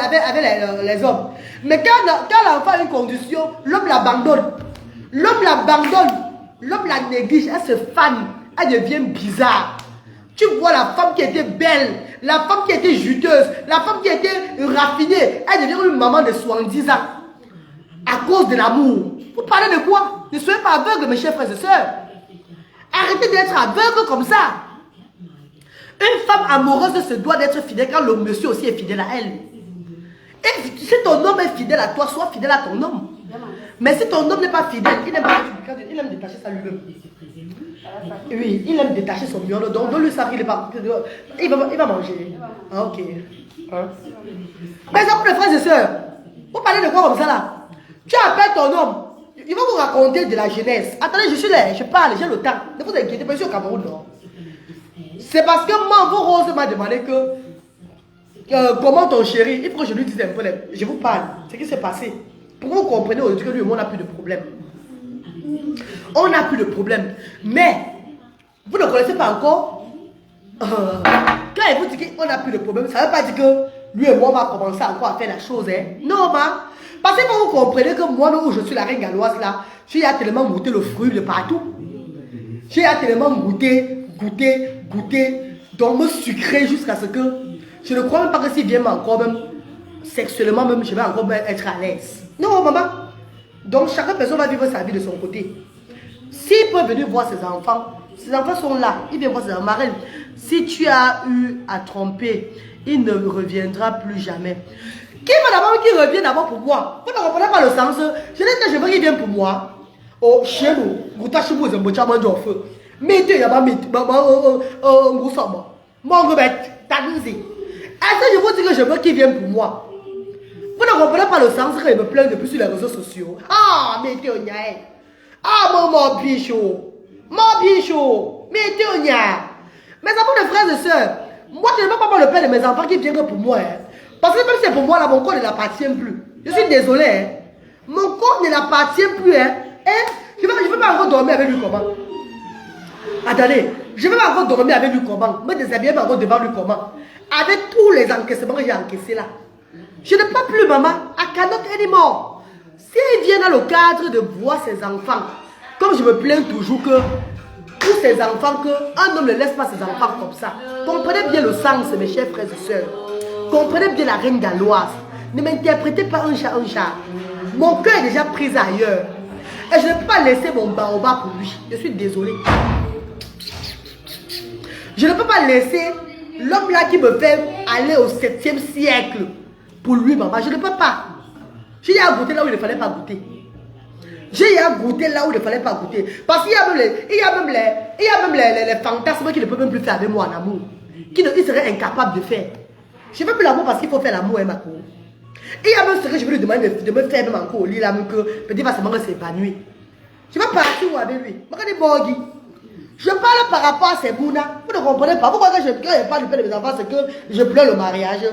Speaker 1: les hommes. Mais quand l'enfant a une condition, l'homme l'abandonne. L'homme l'abandonne. L'homme la néglige. Elle se fane. Elle devient bizarre. Tu vois la femme qui était belle, la femme qui était juteuse, la femme qui était raffinée. Elle devient une maman de 70 ans. À cause de l'amour. Vous parlez de quoi? Ne soyez pas aveugles, mes chers frères et sœurs. Arrêtez d'être aveugles comme ça. Une femme amoureuse se doit d'être fidèle quand le monsieur aussi est fidèle à elle. Et si ton homme est fidèle à toi, sois fidèle à ton homme. Mais si ton homme n'est pas fidèle, il aime détacher ça lui-même. Oui, il aime détacher son mignon. Donc, donne-lui ça, il va manger. Ah, ok. Hein? Mais ça pour les frères et sœurs. Vous parlez de quoi comme ça là? Tu appelles ton homme. Il va vous raconter de la jeunesse. Attendez, je suis là, je parle, j'ai le temps. Ne vous inquiétez pas, je suis au Cameroun, non? C'est parce que moi, vos Rose m'a demandé comment ton chéri, il faut que je lui dise un peu, je vous parle, ce qui s'est passé. Pour que vous compreniez aujourd'hui que lui et moi, on n'a plus de problème. On n'a plus de problème. Mais, vous ne connaissez pas encore. Quand il vous dit qu'on n'a plus de problème, ça ne veut pas dire que lui et moi, on va commencer encore à faire la chose. Hein. Non, parce que vous comprenez que moi, où je suis la reine galloise, là, j'ai tellement goûté le fruit de partout. J'ai tellement goûté, donc me sucrer jusqu'à ce que je ne crois même pas que s'il vient encore même sexuellement même, je vais encore même être à l'aise. Non, maman. Donc, chaque personne va vivre sa vie de son côté. S'il peut venir voir ses enfants sont là. Il vient voir ses enfants. Marraine, si tu as eu à tromper, il ne reviendra plus jamais. Qui va d'abord qui revient d'abord pour moi? Vous ne comprenez pas le sens. Je dis que je veux qu'il vienne pour moi. Oh, chez nous, vous tâchez vous un petit peu de feu. Mettez, il y a pas mettez. Vous sommes. Mon rebête, t'amusez. Est-ce que je vous dis que je veux qu'il vienne pour moi? Vous ne comprenez pas le sens qu'il me plaint depuis sur les réseaux sociaux. Ah, mettez au niaï. Ah, mon bichot. Mon bichot. Mettez au niaï. Mes enfants de frères et sœurs, moi je ne peux pas voir le père de mes enfants qui vient que pour moi. Hein. Parce que même si c'est pour moi, là, mon corps ne l'appartient plus. Je suis désolé. Hein. Mon corps ne l'appartient plus. Hein. Hein? Je ne peux pas encore dormir avec lui comment? Attendez, je ne vais pas encore dormir avec lui comment? Me déshabiller encore devant lui comment? Avec tous les encaissements que j'ai encaissés là. Je ne peux plus, maman. I cannot anymore. S'il vient dans le cadre de voir ses enfants, comme je me plains toujours que tous ces enfants, qu'un homme ne laisse pas ses enfants comme ça. Comprenez bien le sens, mes chers frères et sœurs. Comprenez bien la reine galloise. Ne m'interprétez pas un chat, un chat. Mon cœur est déjà pris ailleurs. Et je ne peux pas laisser mon baobab pour lui. Je suis désolée. Je ne peux pas laisser l'homme là qui me fait aller au 7e siècle pour lui, maman. Je ne peux pas. J'ai eu à goûter là où il ne fallait pas goûter. J'ai eu à goûter là où il ne fallait pas goûter. Parce qu'il y a même les fantasmes qu'il ne peut même plus faire avec moi en amour. Qu'il serait incapable de faire. Je ne veux plus l'amour parce qu'il faut faire l'amour, hein, ma cour. Il y a même ce que je veux lui demander de me faire même encore au lit là, même que peut-être va seulement s'épanouir. Je vais partir avec lui. Je parle par rapport à ces bounas. Vous ne comprenez pas. Pourquoi quand je parle du père de mes enfants, c'est que je pleure le mariage.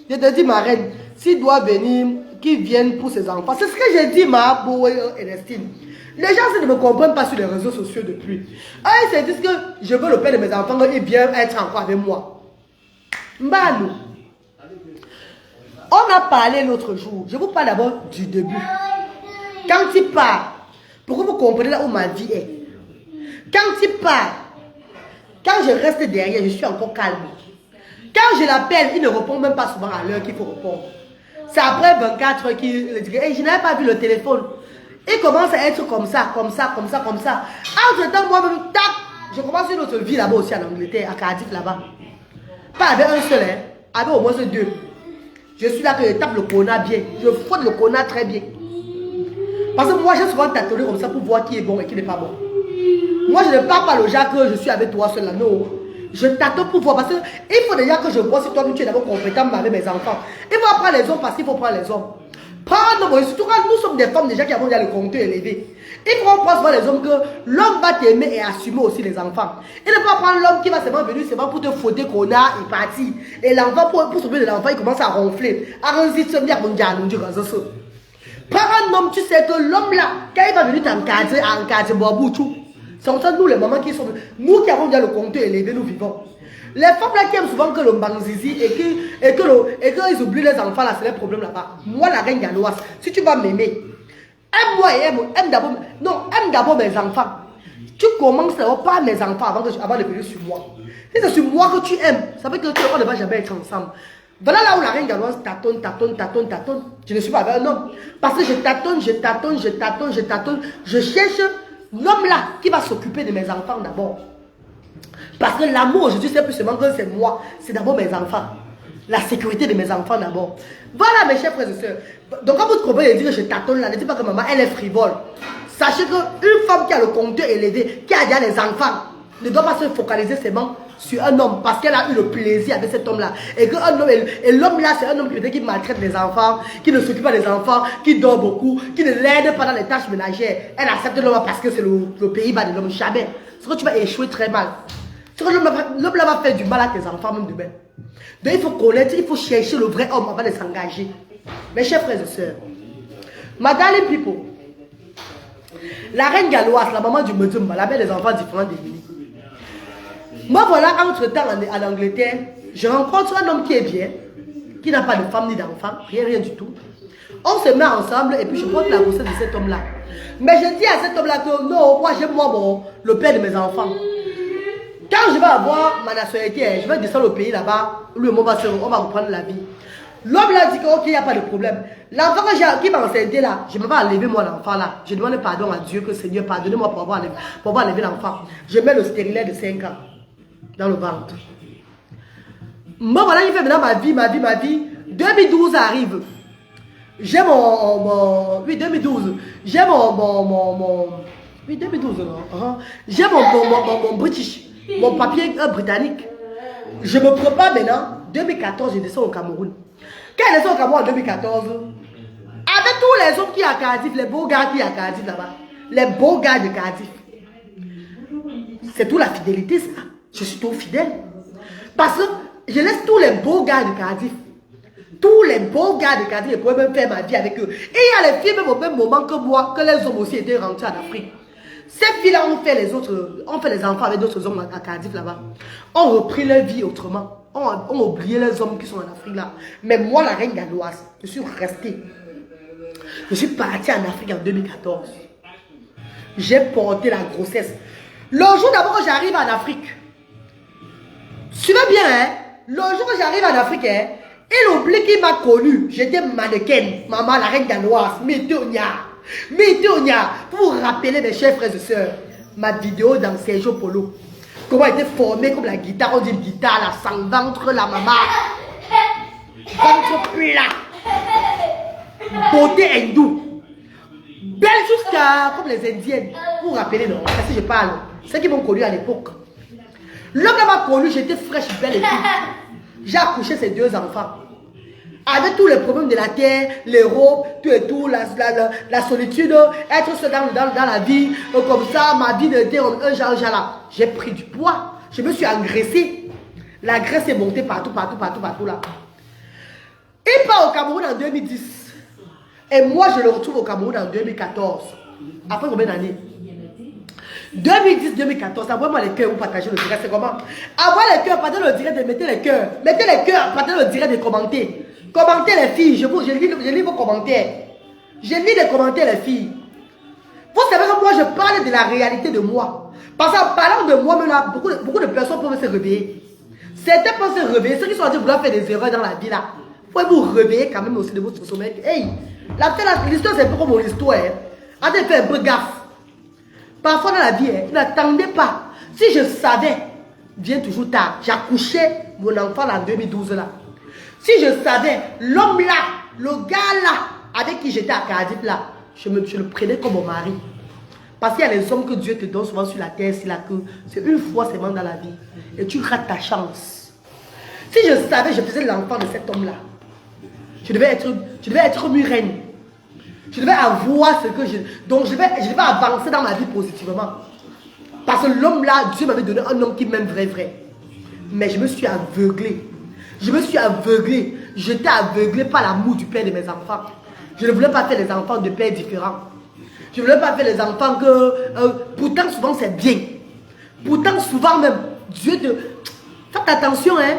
Speaker 1: Je te dis, ma reine, s'il doit venir, qu'il vienne pour ses enfants. C'est ce que j'ai dit, ma beau Ernestine. Les gens ne me comprennent pas sur les réseaux sociaux depuis. Ils se disent que je veux le père de mes enfants et bien être encore avec moi. Mbalou. On a parlé l'autre jour. Je vous parle d'abord du début. Quand il part, pour que vous compreniez là où ma vie est. Quand il part, quand je reste derrière, je suis encore calme. Quand je l'appelle, il ne répond même pas souvent à l'heure qu'il faut répondre. C'est après 24 heures qu'il dit hey, je n'avais pas vu le téléphone. Il commence à être comme ça. Entre temps, moi-même, tac, je commence une autre vie là-bas aussi en Angleterre, à Cardiff là-bas. Pas avec un seul, hein, avec au moins deux. Je suis là que je tape le cona bien. Je frotte le cona très bien. Parce que moi, j'ai souvent tâtonné comme ça pour voir qui est bon et qui n'est pas bon. Moi, je ne parle pas le genre que je suis avec toi seul là, non. Je tâtonne pour voir parce qu'il faut déjà que je vois si toi, tu es d'abord compétent avec mes enfants. Il faut prendre les hommes parce qu'il faut prendre les hommes. Surtout quand nous sommes des femmes déjà qui avons déjà le compteur élevé. Il faut prendre souvent les hommes que l'homme va t'aimer et assumer aussi les enfants. Il ne faut pas prendre l'homme qui va seulement venir seulement pour te fouetter qu'on a et partir. Et l'enfant, pour s'occuper de l'enfant, il commence à ronfler. À ronfler, prends un homme, tu sais que l'homme là, quand il va venir t'encadrer, c'est comme ça, nous les mamans qui sont, nous qui avons déjà le compteur élevé, nous vivons. Les femmes là qui aiment souvent que le mbanzizi et qu'ils oublient les enfants là, c'est le problème là-bas. Moi la reine galloise, si tu vas m'aimer, aime-moi et aime d'abord mes enfants. Tu commences d'abord par mes enfants avant de venir sur moi. Si c'est sur moi que tu aimes, ça veut dire qu'on ne va jamais être ensemble. Voilà là où la reine galloise tâtonne. Je ne suis pas avec un homme. Parce que je tâtonne. Je cherche l'homme là qui va s'occuper de mes enfants d'abord. Parce que l'amour, je sais plus seulement que c'est moi. C'est d'abord mes enfants. La sécurité de mes enfants d'abord. Voilà mes chers frères et sœurs. Donc quand vous comprenez dire que je tâtonne là, ne dites pas que maman elle est frivole. Sachez qu'une femme qui a le compteur élevé, qui a déjà des enfants, ne doit pas se focaliser seulement sur un homme parce qu'elle a eu le plaisir avec cet homme-là. Et l'homme là, c'est un homme qui maltraite les enfants, qui ne s'occupe pas des enfants, qui dort beaucoup, qui ne l'aide pas dans les tâches ménagères. Elle accepte l'homme parce que c'est le pays-bas de l'homme. Jamais. C'est que tu vas échouer très mal. C'est que l'homme là va faire du mal à tes enfants même demain. Donc il faut connaître, il faut chercher le vrai homme avant de s'engager. Mes chers frères et sœurs, ma darling people, la reine galloise, la maman du Medumba, la mère des enfants différents d'Émilie. Moi voilà, entre-temps en Angleterre, je rencontre un homme qui est bien, qui n'a pas de femme ni d'enfant, rien du tout. On se met ensemble et puis je porte la grossesse de cet homme-là. Mais je dis à cet homme-là que non, moi j'aime le père de mes enfants. Quand je vais avoir ma nationalité, je vais descendre au pays là-bas, lui et moi on va reprendre la vie. L'homme là dit que ok, il n'y a pas de problème. L'enfant qui m'a enceinté là, je ne vais pas enlever moi l'enfant là. Je demande pardon à Dieu que Seigneur, pardonnez-moi pour avoir enlevé l'enfant. Je mets le stérilet de 5 ans dans le ventre. Moi voilà, il fait maintenant ma vie. 2012 arrive. J'ai oui, 2012. J'ai oui, 2012 non. J'ai mon British, mon papier britannique. Je me prépare maintenant. 2014, je descends au Cameroun. Quand je descends au Cameroun en 2014, avec tous les hommes qui sont à Cardiff, les beaux gars qui sont à Cardiff là-bas, les beaux gars de Cardiff, c'est tout la fidélité ça. Je suis trop fidèle. Parce que je laisse tous les beaux gars de Cardiff. Tous les beaux gars de Cardiff, je pourrais même faire ma vie avec eux. Et il y a les filles même au même moment que moi, que les hommes aussi étaient rentrés en Afrique. Ces filles-là ont fait les enfants avec d'autres hommes à Cardiff là-bas. On repris leur vie autrement. On oublié les hommes qui sont en Afrique là. Mais moi, la reine galloise, je suis restée. Je suis partie en Afrique en 2014. J'ai porté la grossesse. Le jour d'abord que j'arrive en Afrique, suivez bien, hein? Le jour que j'arrive en Afrique, hein, il oublie qu'il m'a connu. J'étais mannequin, maman, la reine galloise, Métonia, pour vous rappeler mes chers frères et sœurs, ma vidéo dans Sergio Polo. Comment elle était formée comme la guitare, on dit une guitare, la sang ventre, la maman. Ventre plat. Beauté hindoue. Belle jusqu'à comme les indiennes. Pour vous rappeler, non, parce que je parle. Ceux qui m'ont connu à l'époque. L'homme m'a connu, j'étais fraîche, belle et tout. J'ai accouché ces 2 enfants. Avec tous les problèmes de la terre, les robes, tout et tout, la solitude, être seul dans la vie, comme ça, ma vie était un genre là. J'ai pris du poids, je me suis engraissée. La graisse est montée partout là. Il part au Cameroun en 2010. Et moi, je le retrouve au Cameroun en 2014. Après combien d'années? 2010-2014, envoyez-moi les cœurs, vous partagez le direct, c'est comment? Envoyez les cœurs, partagez le direct, mettez les cœurs. Mettez les cœurs, partagez le direct et commentez. Commentez les filles, je lis vos commentaires. Je lis les commentaires les filles. Vous savez que moi je parle de la réalité de moi. Parce qu'en parlant de moi, là, beaucoup de personnes peuvent se réveiller. Certains peuvent se réveiller, ceux qui sont en train de vouloir faire des erreurs dans la vie là. Vous pouvez vous réveiller quand même aussi de votre sommeil. Hey, l'histoire c'est un peu comme mon histoire. En train de faire un peu gaffe. Parfois dans la vie, n'attendez pas. Si je savais, viens toujours tard. J'accouchais mon enfant en 2012 là. Si je savais, l'homme là, le gars là, avec qui j'étais à Cardiff là, je le prenais comme mon mari. Parce qu'il y a les hommes que Dieu te donne souvent sur la terre, c'est la queue. C'est une fois seulement dans la vie. Et tu rates ta chance. Si je savais, je faisais l'enfant de cet homme là. Je devais être reine. Je devais avoir ce que je... Donc je devais avancer dans ma vie positivement. Parce que l'homme là, Dieu m'avait donné un homme qui m'aime vrai. Mais je me suis aveuglée. J'étais aveuglée par l'amour du père de mes enfants. Je ne voulais pas faire les enfants de pères différents. Je ne voulais pas faire les enfants que... pourtant souvent c'est bien. Pourtant souvent même, Dieu te... Faites attention, hein.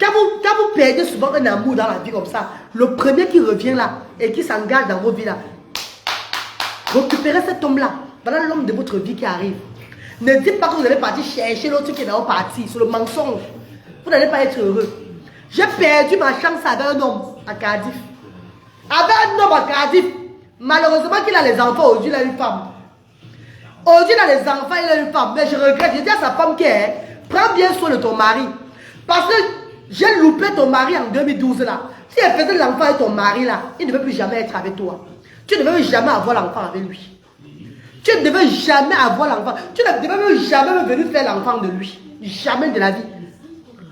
Speaker 1: Quand vous perdez souvent un amour dans la vie comme ça, le premier qui revient là et qui s'engage dans vos vies là, récupérez cet homme-là. Voilà l'homme de votre vie qui arrive. Ne dites pas que vous allez partir chercher l'autre qui est dans votre parti. C'est le mensonge. Vous n'allez pas être heureux. J'ai perdu ma chance avec un homme à Cardiff. Avec un homme à Cardiff. Malheureusement qu'il a les enfants, aujourd'hui il a une femme. Aujourd'hui il a les enfants, il a une femme. Mais je regrette, je dis à sa femme qui est, prends bien soin de ton mari. Parce que J'ai loupé ton mari en 2012 là. Si elle faisait l'enfant avec ton mari là, il ne veut plus jamais être avec toi. Tu ne veux jamais avoir l'enfant avec lui. Tu ne devais jamais avoir l'enfant. Tu ne devais même jamais venir faire l'enfant de lui. Jamais de la vie.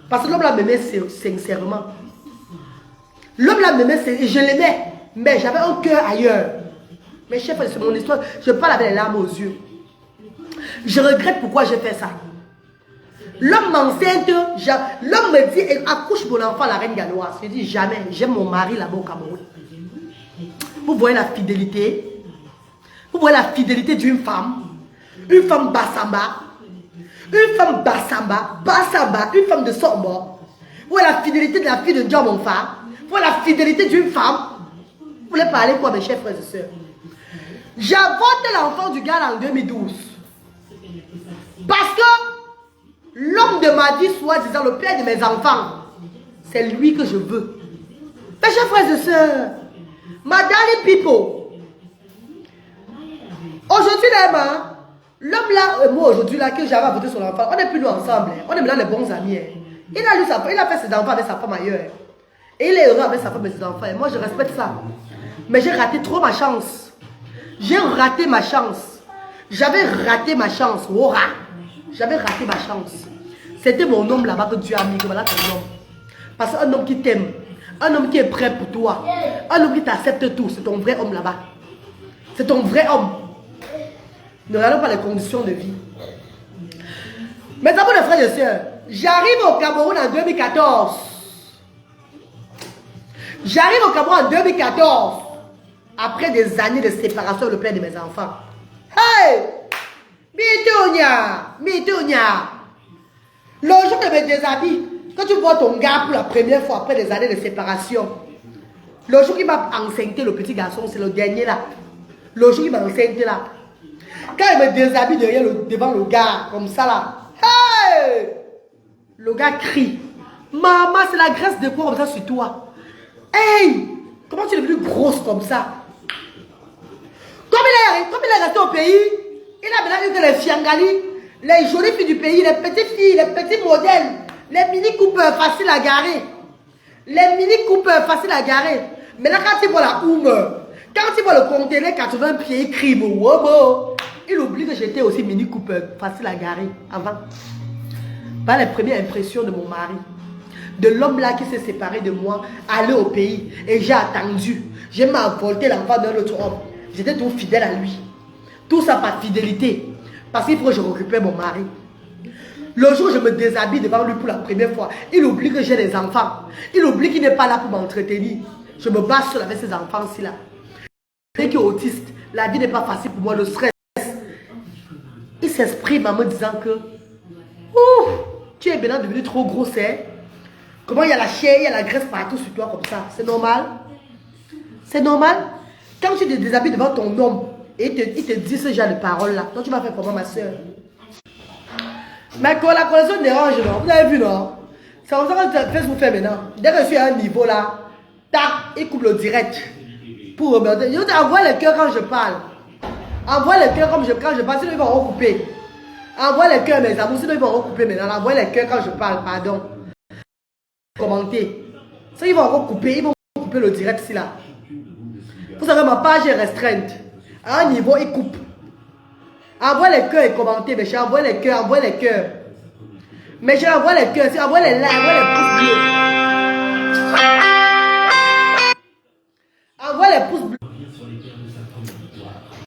Speaker 1: Parce que l'homme là m'aimait sincèrement. L'homme là m'aimait, je l'aimais. Mais j'avais un cœur ailleurs. Mais chef, c'est mon histoire. Je parle avec les larmes aux yeux. Je regrette pourquoi j'ai fait ça. L'homme m'enceinte. L'homme me dit, accouche mon enfant à la reine galloise. Je dis jamais. J'aime mon mari là-bas au Cameroun. Vous voyez la fidélité. Vous voyez la fidélité d'une femme. Une femme Bassamba. Une femme Bassamba. Bassamba. Une femme de Sombo. Vous voyez la fidélité de la fille de Djamonfa. Vous voyez la fidélité d'une femme. Vous voulez parler quoi, mes chers frères et sœurs? J'ai avorté l'enfant du gars en 2012. Parce que l'homme de ma vie, soi-disant le père de mes enfants, c'est lui que je veux. Mes chers frères et sœurs, ma darling people, aujourd'hui, l'homme là, moi aujourd'hui là, que j'avais avorté son enfant, on n'est plus nous ensemble. On est maintenant les bons amis. Il a fait ses enfants avec sa femme ailleurs. Et il est heureux avec sa femme et ses enfants. Et moi, je respecte ça. Mais j'ai raté trop ma chance. J'ai raté ma chance. J'avais raté ma chance. J'avais raté ma chance. C'était mon homme là-bas que Dieu a mis. Voilà ton homme. Parce qu'un homme qui t'aime, un homme qui est prêt pour toi, un homme qui t'accepte tout, c'est ton vrai homme là-bas. C'est ton vrai homme. Ne regardons pas les conditions de vie. Mais d'abord, les frères et sœurs, j'arrive au Cameroun en 2014. J'arrive au Cameroun en 2014. Après des années de séparation, le père de mes enfants. Hey! Mitonia! Le jour de mes déshabits, quand tu vois ton gars pour la première fois après des années de séparation, le jour qu'il m'a enceinté, le petit garçon, c'est le dernier là. Le jour qu'il m'a enceinté là. Quand il me déshabille devant le gars, comme ça là. Hey! Le gars crie. Maman, c'est la graisse de quoi comme ça sur toi? Hey! Comment tu es devenue grosse comme ça? Comme il est resté au pays, il a maintenant eu que les fiangali, les jolies filles du pays, les petites filles, les petits modèles, les mini coupeurs faciles à garer. Les mini coupeurs faciles à garer. Maintenant, quand il voit la quand il voit le conteneur 80 pieds, il crie, il oublie que j'étais aussi mini coupeur facile à garer avant. Par les premières impressions de mon mari. De l'homme là qui s'est séparé de moi, aller au pays. Et j'ai attendu. J'ai volté l'enfant d'un autre homme. J'étais tout fidèle à lui. Tout ça par fidélité. Parce qu'il faut que je récupère mon mari. Le jour où je me déshabille devant lui pour la première fois, il oublie que j'ai des enfants. Il oublie qu'il n'est pas là pour m'entretenir. Je me bats seul avec ces enfants-ci là. Dès qu'il est autiste, la vie n'est pas facile pour moi, le stress. Il s'exprime en me disant que tu es maintenant devenu trop grosse, hein? Comment il y a la chair, il y a la graisse partout sur toi comme ça? C'est normal? C'est normal? Quand tu te déshabilles devant ton homme et il te dit ce genre de paroles là, donc tu vas faire comment, ma soeur? Mais quand la connexion dérange, non? Vous avez vu, non? C'est comme ça que Facebook fait maintenant. Dès que je suis à un niveau là, tac, il coupe le direct. Pour remonter. Je envoie le cœur quand je parle. Envoie le cœur quand je parle, sinon ils vont recouper. Envoie le cœur, mes amours, sinon ils vont recouper maintenant. Envoie le cœur quand je parle, pardon. Commenter. Ça, ils vont recouper, ils vont couper le direct ici là. Vous savez, ma page est restreinte. À un niveau, ils coupent. Envoie les cœurs et commentez, mes chers. Envoie les cœurs, envoie les cœurs. Mes chers, envoie les cœurs, envoie les likes, envoie les pouces bleus.